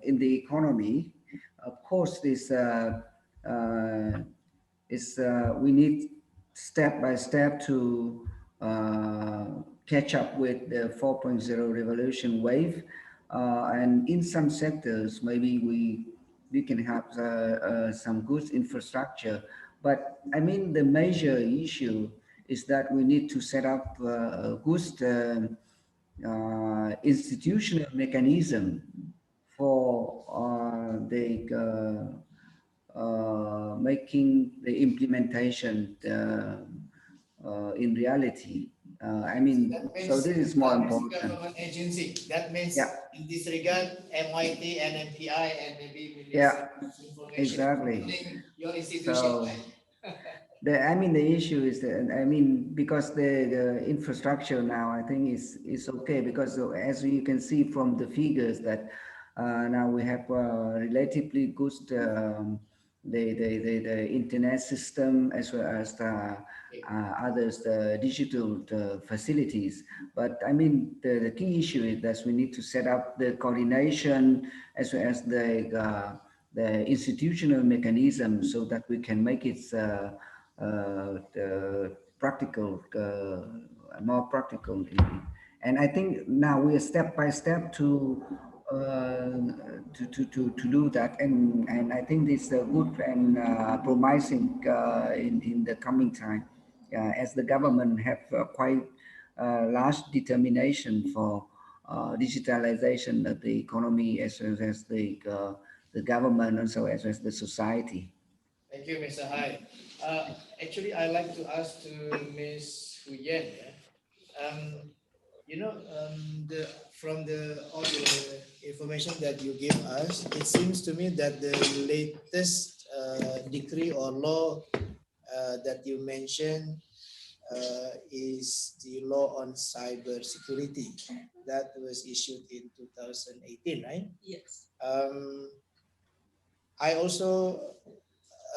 in the economy. Of course, this we need step by step to catch up with the 4.0 revolution wave, and in some sectors maybe we can have some good infrastructure, but I mean the major issue is that we need to set up a good institutional mechanism for making the implementation in reality. I mean, That means, so this is more as a important. government agency. That means Yeah. in this regard, MIT and MPI and maybe Yeah, information exactly. including your institution, So right? I mean, the issue is that, I mean, because the infrastructure now, I think is okay, because as you can see from the figures that now we have relatively good the internet system, as well as the others, the digital facilities. But I mean, the key issue is that we need to set up the coordination, as well as the institutional mechanism, so that we can make it practical, more practical. And I think now we are step by step to do that, and I think this is good and promising in the coming time, as the government have quite large determination for digitalization of the economy, as well as the government, also as well as the society. Thank you, Mr. Hai. Actually, I like to ask to Ms. Huyen. Yeah? From all the information that you give us, it seems to me that the latest decree or law that you mentioned is the law on cyber security that was issued in 2018, right? Yes. I also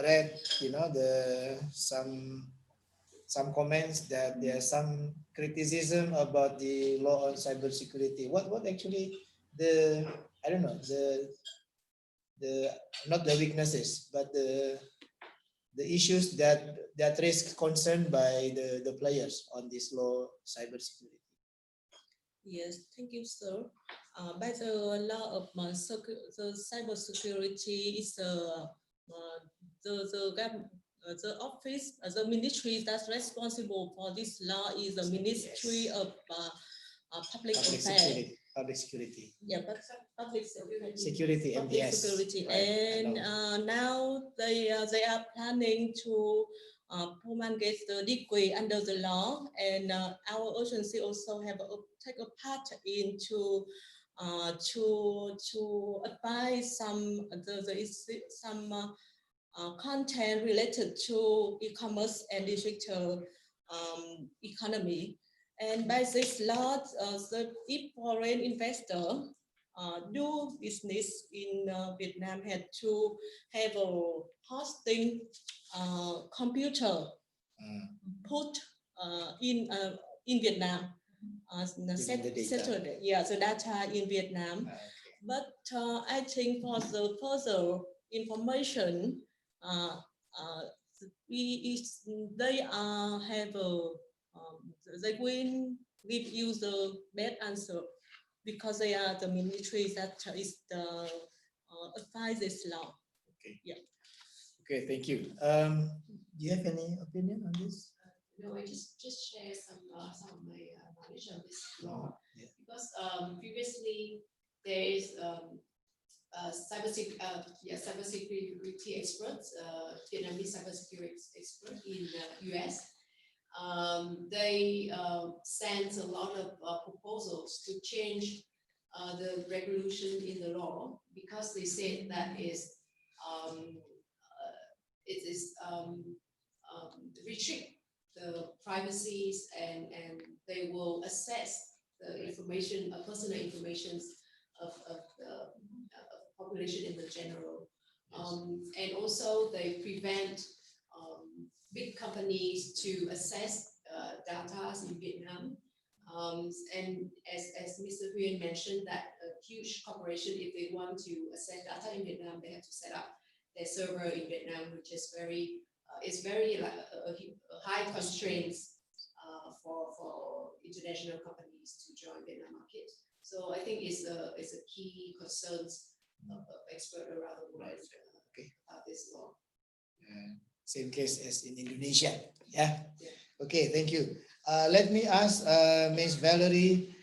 read, some comments that there's some criticism about the law on cybersecurity. What actually I don't know, the not the weaknesses, but the issues that raise concern by the players on this law cybersecurity. Yes, thank you, sir. By the law of the cyber security is the office, the ministry that's responsible for this law is the Ministry of Public Affairs. Public security. Yeah, but public Security, public MPS. security, Right, and now they are planning to promulgate the decree under the law, and our agency also take a part into to advise some content related to e-commerce and digital economy. And by this law, if foreign investor do business in Vietnam had to have a hosting computer put in Vietnam, the data in Vietnam. Okay. But I think for the further information, they have they will give you the best answer, because they are the ministry that is the advises law. Okay. Yeah. Okay, thank you. Do you have any opinion on this? No, I just share some of my knowledge on this law. Yeah. Because previously there is cybersecurity experts, Vietnamese cybersecurity expert in US. They sent a lot of proposals to change the regulation in the law, because they said that it is restrict the privacies, and they will assess the information, personal information of the population in the general. And also they prevent big companies to access data in Vietnam. And as Mr. Huyen mentioned, that a huge corporation, if they want to access data in Vietnam, they have to set up their server in Vietnam, which is very like a high constraints for international companies to join Vietnam market. So I think it's a key concerns of expert around the world about this law. Same case as in Indonesia. Yeah. Okay, thank you. Let me ask Ms. Valerie.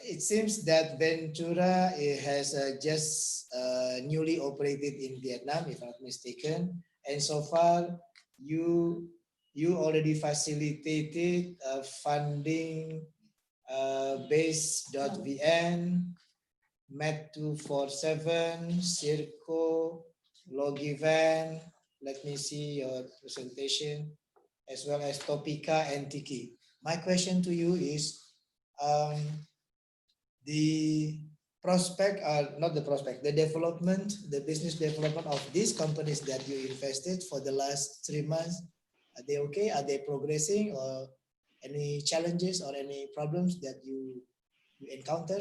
It seems that Ventura has just newly operated in Vietnam, if I'm not mistaken, and so far you you already facilitated funding base.vn, Med247, Circo, Logivan. Let me see your presentation, as well as Topica and Tiki. My question to you is, the prospect, not the prospect, the development, the business development of these companies that you invested for the last 3 months, are they okay? Are they progressing, or any challenges or any problems that you encounter?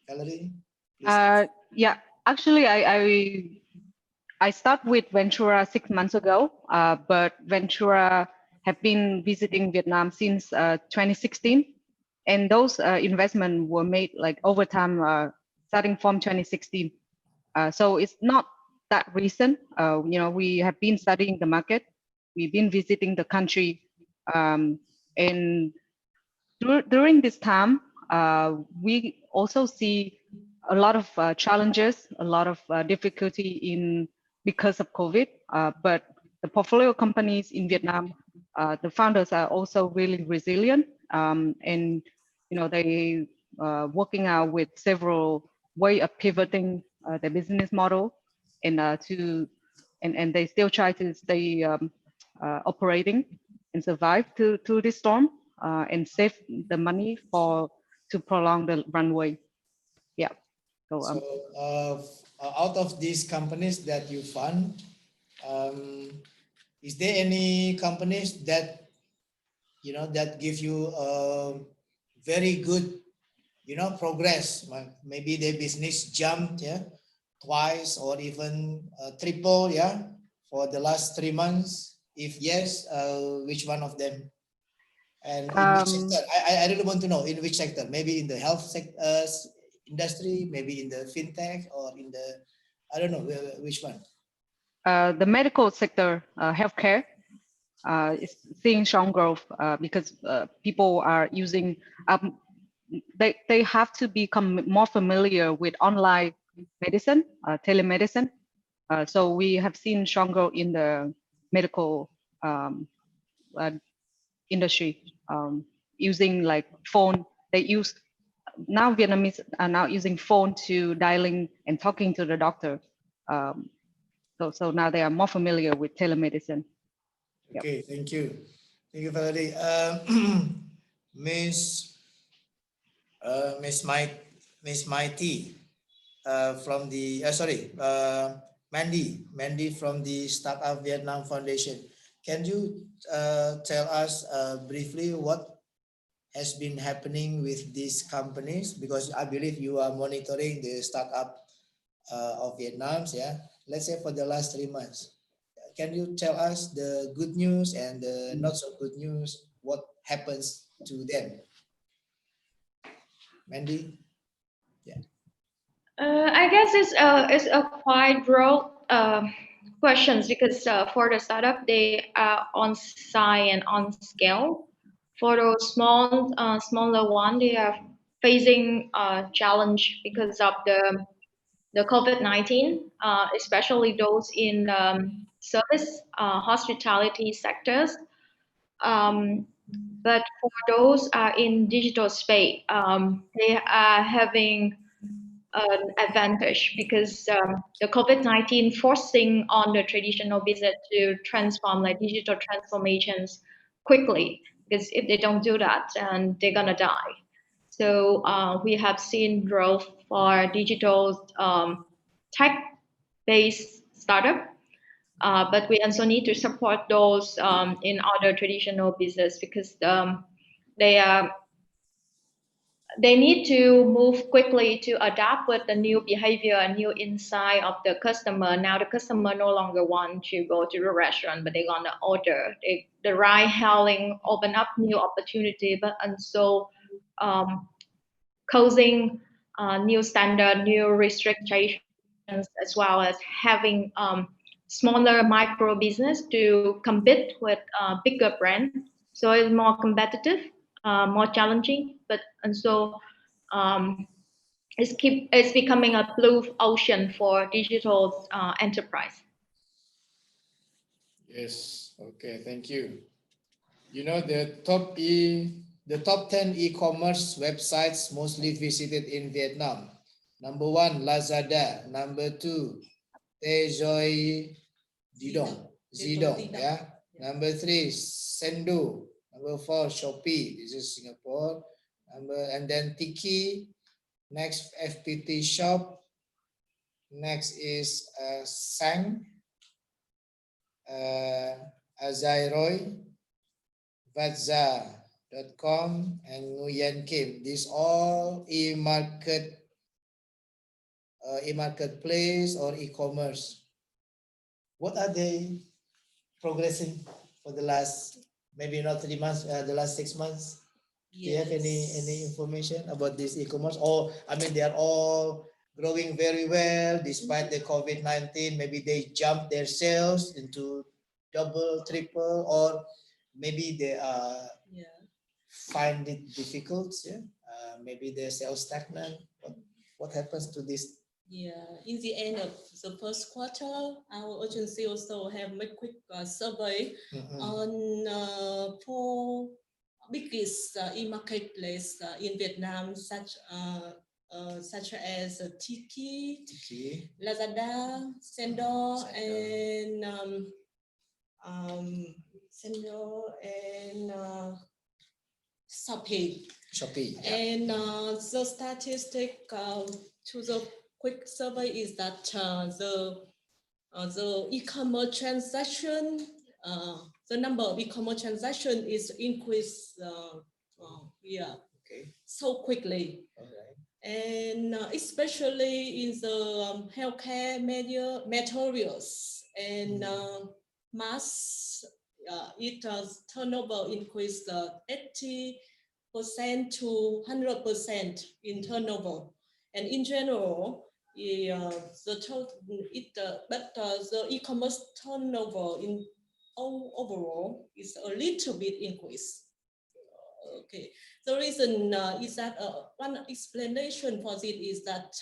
Valerie, please. Yeah, actually, I start with Ventura 6 months ago, but Ventura have been visiting Vietnam since 2016, and those investments were made like over time, starting from 2016. So it's not that recent. We have been studying the market, we've been visiting the country, and during this time, we also see a lot of challenges, a lot of difficulty because of COVID. But the portfolio companies in Vietnam, the founders are also really resilient, and they working out with several way of pivoting their business model, and and they still try to stay operating and survive to this storm, and save the money to prolong the runway. Yeah. So out of these companies that you fund, is there any companies that that give you very good progress? Maybe their business jumped twice or even triple for the last 3 months. If yes, which one of them? And in which sector? I really want to know in which sector. Maybe in the health industry, maybe in the fintech, or in the, I don't know which one. The medical sector, healthcare, is seeing strong growth because people are using, they have to become more familiar with online medicine, telemedicine. So we have seen strong growth in the medical industry, using like phone. Now Vietnamese are now using phone to dialing and talking to the doctor. So now they are more familiar with telemedicine. Okay, yep. Thank you. Thank you, Valerie. Miss Mighty from the, Mandy from the Startup Vietnam Foundation. Can you tell us briefly what has been happening with these companies? Because I believe you are monitoring the startup of Vietnam, let's say for the last 3 months. Can you tell us the good news and the not so good news? What happens to them? Mandy? Yeah. I guess it's a quite broad questions, because for the startup, they are on size and on scale. For those smaller one, they are facing a challenge because of the COVID-19, especially those in service, hospitality sectors. But for those in digital space, they are having an advantage, because the COVID-19 forcing on the traditional business to transform, like digital transformations quickly, because if they don't do that, they're gonna die. So we have seen growth for digital tech-based startup, but we also need to support those in other traditional business, because they need to move quickly to adapt with the new behavior and new insight of the customer. Now the customer no longer want to go to the restaurant, but they're gonna order. The ride hailing open up new opportunity, but also causing new standard, new restrictions, as well as having smaller micro business to compete with bigger brand. So it's more competitive, more challenging, but and so it's becoming a blue ocean for digital enterprise. Yes. Okay. Thank you. You know, the top 10 e-commerce websites mostly visited in Vietnam. Number 1, Lazada. Number 2, Tezoi Didong. Zidong, yeah. Number 3, Sendo. Number 4, Shopee. This is Singapore. And then Tiki. Next, FPT Shop. Next is Sang, Azairoy, Vatza.com, and Nguyen Kim. These all e-marketplace or e-commerce. What are they progressing for the last, maybe not 3 months, the last 6 months? Do you have any information about this e-commerce? Or, I mean, they are all growing very well despite the COVID-19. Maybe they jump their sales into double, triple, or maybe they find it difficult. Yeah, maybe their sales stagnant. What happens to this? Yeah, in the end of the first quarter, our agency also have a quick survey on 4 biggest e-marketplace in Vietnam, such as Tiki, Lazada, Sendo, and Shopee. Yeah. And the statistic to the quick survey is that the e-commerce transaction, the number of e-commerce transaction is increased so quickly. And especially in the healthcare materials and mass, its turnover increased 80% to 100% in turnover. And in general, the e-commerce turnover in overall is a little bit increased. Okay, the reason is that one explanation for it is that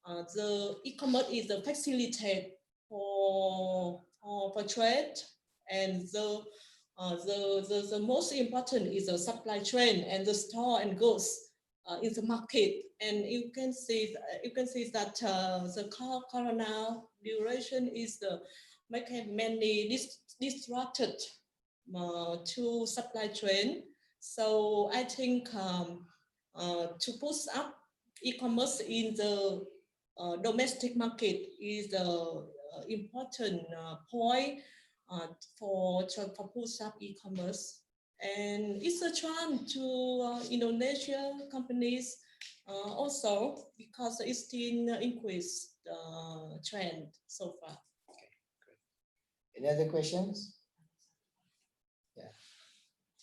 the e-commerce is a facilitate for trade, and the most important is the supply chain and the store and goods in the market. And you can see that the corona duration is making many disrupted to supply chain. So I think to push up e-commerce in the domestic market is the important point for push up e-commerce. And it's a chance to Indonesia companies also, because it's still increased trend so far. Okay, great. Any other questions? Yeah.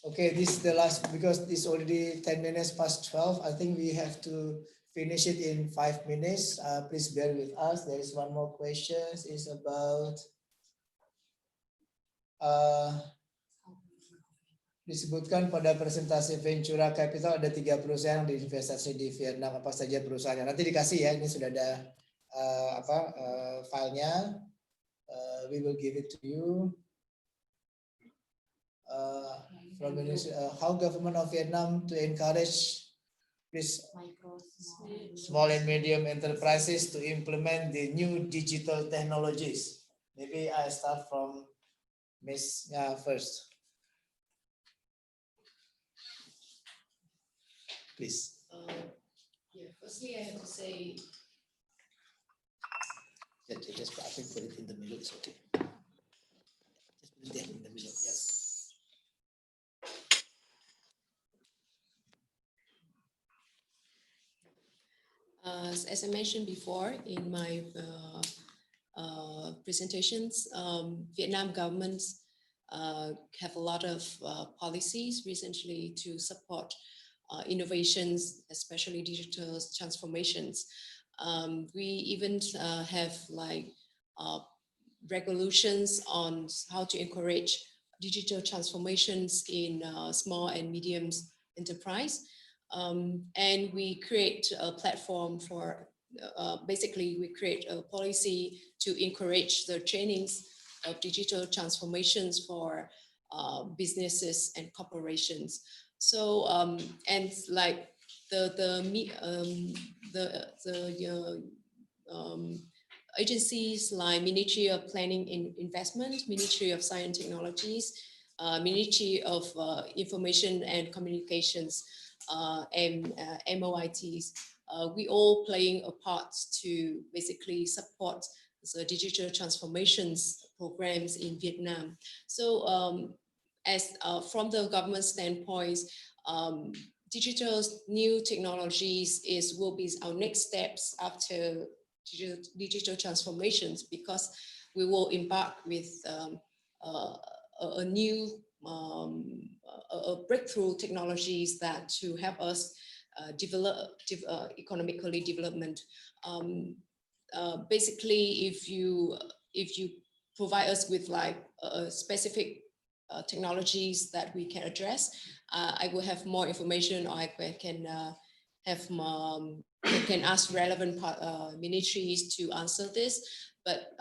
Okay, this is the last, because it's already 10 minutes past 12. I think we have to finish it in 5 minutes. Please bear with us. There is one more question. It's about disebutkan pada presentasi Ventura Capital ada 3 perusahaan yang diinvestasi di Vietnam. Apa saja perusahaannya? Nanti dikasih ya. Ini sudah ada filenya. We will give it to you. From Indonesia, how government of Vietnam to encourage this small and medium enterprises to implement the new digital technologies. Maybe I start from Miss first. Please. Firstly, I have to say. Just I think put it in the middle. It's okay. Just put it there in the middle. Yes. As I mentioned before in my presentations, Vietnam governments have a lot of policies recently to support innovations, especially digital transformations. We even have like regulations on how to encourage digital transformations in small and medium enterprise. And we create a platform for, basically we create a policy to encourage the trainings of digital transformations for businesses and corporations. So and like agencies like Ministry of Planning and Investment, Ministry of Science and Technologies, Ministry of Information and Communications, and MOITs, we all playing a part to basically support the digital transformations programs in Vietnam. So as from the government standpoint, digital new technologies will be our next steps after digital transformations, because we will embark with a new breakthrough technologies that to help us develop economically development. Basically, if you provide us with like specific technologies that we can address, I will have more information, or I can have can ask relevant ministries to answer this. But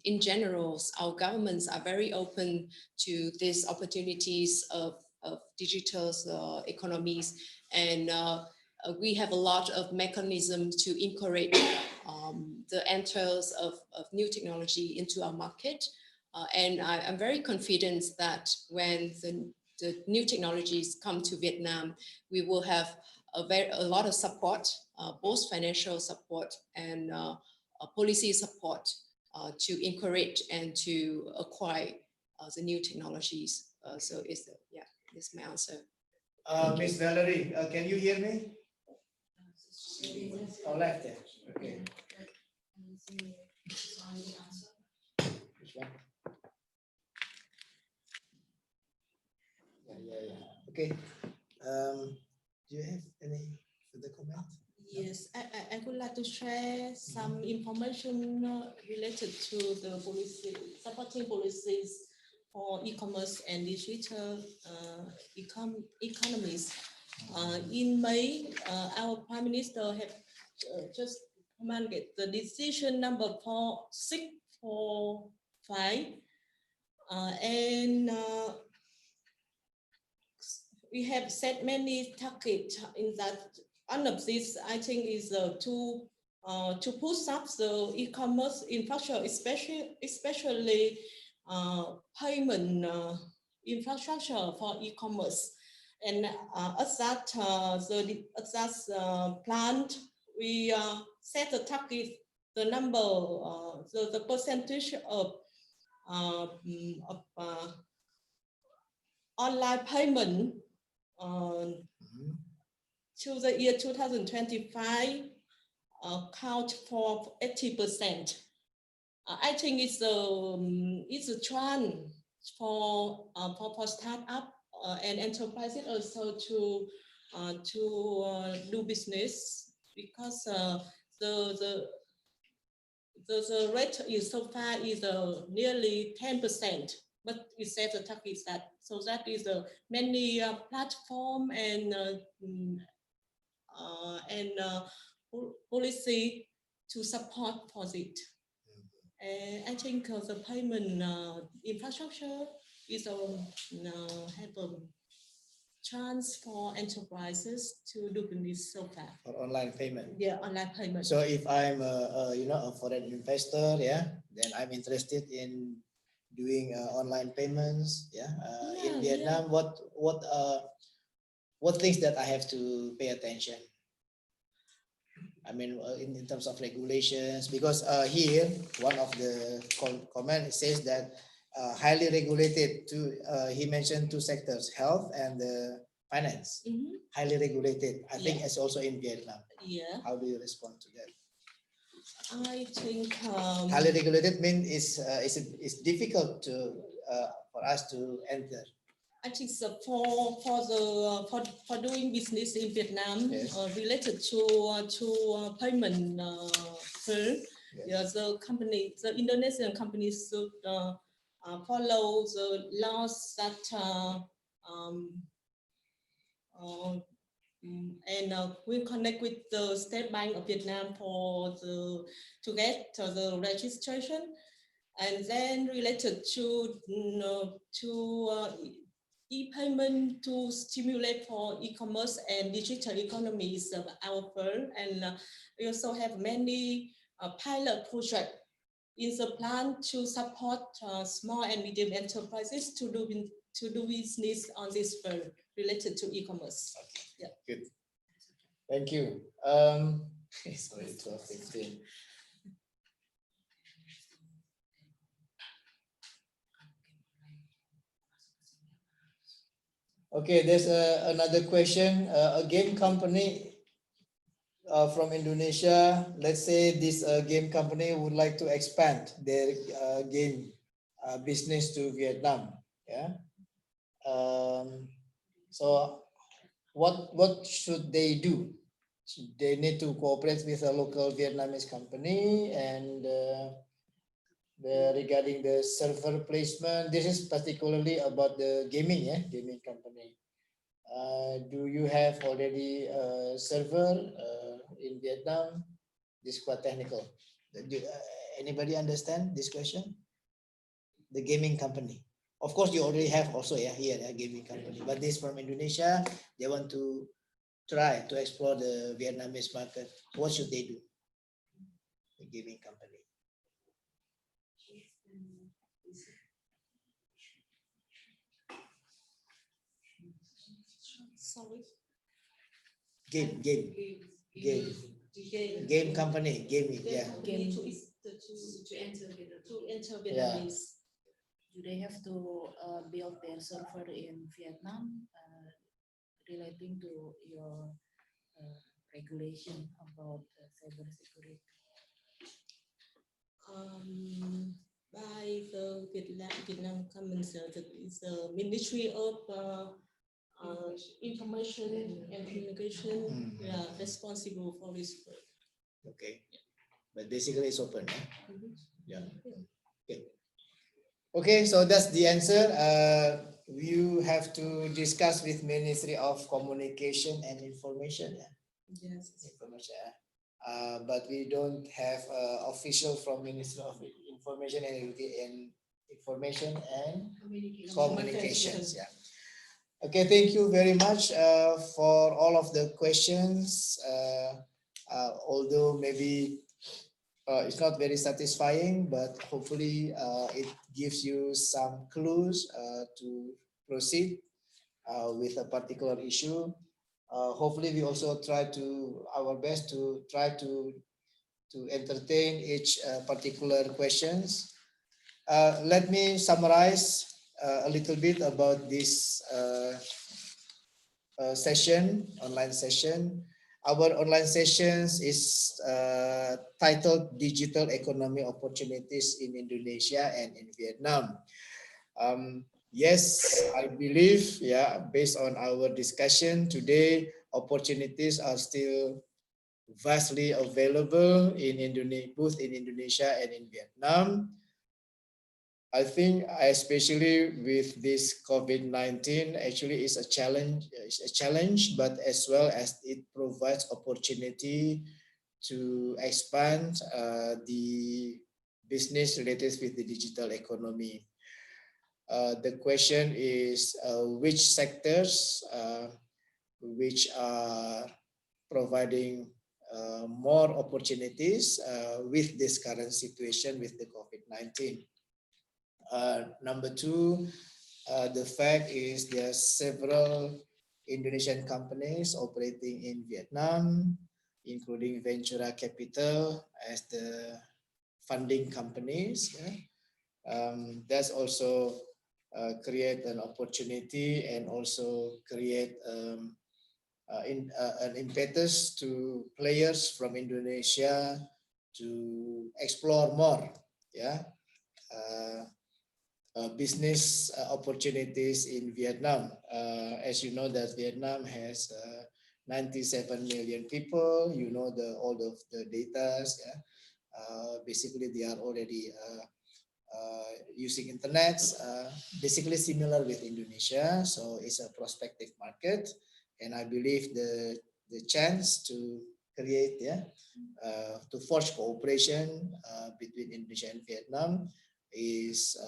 in general, our governments are very open to these opportunities of digital economies, and we have a lot of mechanisms to encourage the entrance of new technology into our market. And I'm very confident that when the new technologies come to Vietnam, we will have a lot of support, both financial support and policy support to encourage and to acquire the new technologies. So it's that's my answer. Miss Valerie, can you hear me? Oh, left there. Okay. Which one? Yeah. Okay. Do you have any further comment? Yes, I would like to share some information related to the policy, supporting policies for e-commerce and digital economies. In May, our Prime Minister have just commanded the decision number 4645, and we have set many targets in that. One of these, I think, is to push up the e-commerce infrastructure, especially payment infrastructure for e-commerce. And as that plan, we set the target, the number, the percentage of online payment to the year 2025 count for 80%. I think it's a trend for startup and enterprises also to do business, because the rate is so far is nearly 10%. But it says the target is that, so that is many platform and policy to support for it. And I think the payment infrastructure is have a chance for enterprises to do this so far. For online payment. Yeah, online payment. So if I'm a foreign investor, then I'm interested in doing online payments, in Vietnam. What things that I have to pay attention? I mean, in terms of regulations, because here one of the comments says that highly regulated. He mentioned two sectors: health and finance. Highly regulated. I think it's also in Vietnam. Yeah. How do you respond to that? I think highly regulated means it's difficult to for us to enter. I think so for doing business in Vietnam, yes. Related to payment firm, yes. The Indonesian companies should follow the laws that and we connect with the State Bank of Vietnam to get the registration. And then related to e-payment to stimulate for e-commerce and digital economy is our firm, and we also have many pilot projects in the plan to support small and medium enterprises to do business on this firm related to e-commerce. Okay. Yeah. Good. Thank you. Sorry, 12:15. Okay, there's another question. A game company from Indonesia, let's say this game company would like to expand their game business to Vietnam. Yeah. So what should they do? They need to cooperate with a local Vietnamese company, and regarding the server placement, this is particularly about the gaming, gaming company. Do you have already a server in Vietnam? This is quite technical. Anybody understand this question? The gaming company. Of course, you already have also here a gaming company, but this from Indonesia, they want to try to explore the Vietnamese market. What should they do? The gaming company. Sorry. Game company, gaming, yeah. Game to enter Vietnamese. Do they have to build their server in Vietnam relating to your regulation about cyber security? By the Vietnam government, is the Ministry of Information and Communication responsible for this work. Okay, but basically it's open. Yeah. Okay. Okay, so that's the answer. You have to discuss with Ministry of Communication and Information. Yes. Information. But we don't have official from Ministry of Information and Information and Communications. Yeah. Okay, thank you very much for all of the questions. Although maybe it's not very satisfying, but hopefully it gives you some clues to proceed with a particular issue. Hopefully we also try to our best to try to entertain each particular questions. Let me summarize a little bit about this online session. Our online sessions is titled Digital Economy Opportunities in Indonesia and in Vietnam. Yes, I believe, based on our discussion today, opportunities are still vastly available in Indonesia, both in Indonesia and in Vietnam. I think especially with this COVID-19, actually is a challenge, but as well as it provides opportunity to expand the business related with the digital economy. The question is which sectors which are providing more opportunities with this current situation with the COVID-19. Number two, the fact is there are several Indonesian companies operating in Vietnam, including Ventura Capital as the funding companies. That's also create an opportunity and also create an impetus to players from Indonesia to explore more, business opportunities in Vietnam. As you know that Vietnam has 97 million people. You know all of the data. Basically, they are already using internet. Basically similar with Indonesia. So it's a prospective market, and I believe the chance to create to forge cooperation between Indonesia and Vietnam is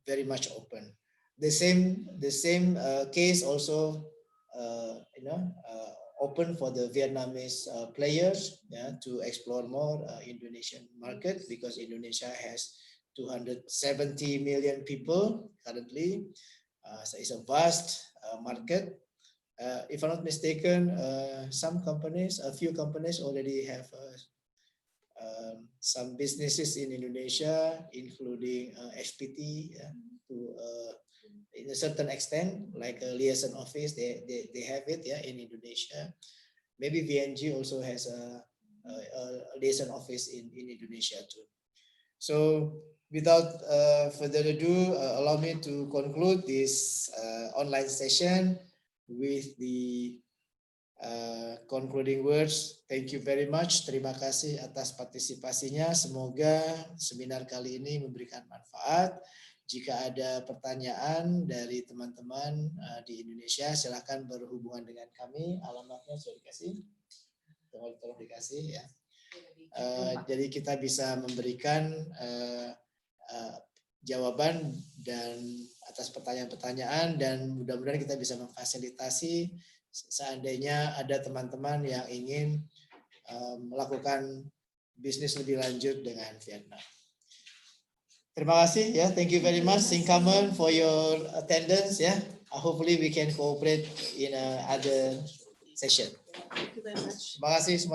very much open. The same case also open for the Vietnamese players, yeah, to explore more Indonesian market, because Indonesia has 270 million people currently. So it's a vast market. If I'm not mistaken, a few companies already have some businesses in Indonesia, including SPT, yeah, to in a certain extent, like a liaison office, they have it, yeah, in Indonesia. Maybe VNG also has a liaison office in Indonesia too. So without further ado, allow me to conclude this online session with the concluding words. Thank you very much. Terima kasih atas partisipasinya. Semoga seminar kali ini memberikan manfaat. Jika ada pertanyaan dari teman-teman di Indonesia, silakan berhubungan dengan kami. Alamatnya sudah dikasih. Tolong dikasih ya. Jadi kita bisa memberikan jawaban dan atas pertanyaan-pertanyaan, dan mudah-mudahan kita bisa memfasilitasi seandainya ada teman-teman yang ingin melakukan bisnis lebih lanjut dengan Vietnam. Terima kasih ya, thank you very much Singkamen for your attendance ya. Hopefully we can cooperate in other session. Thank you very much. Terima kasih semuanya.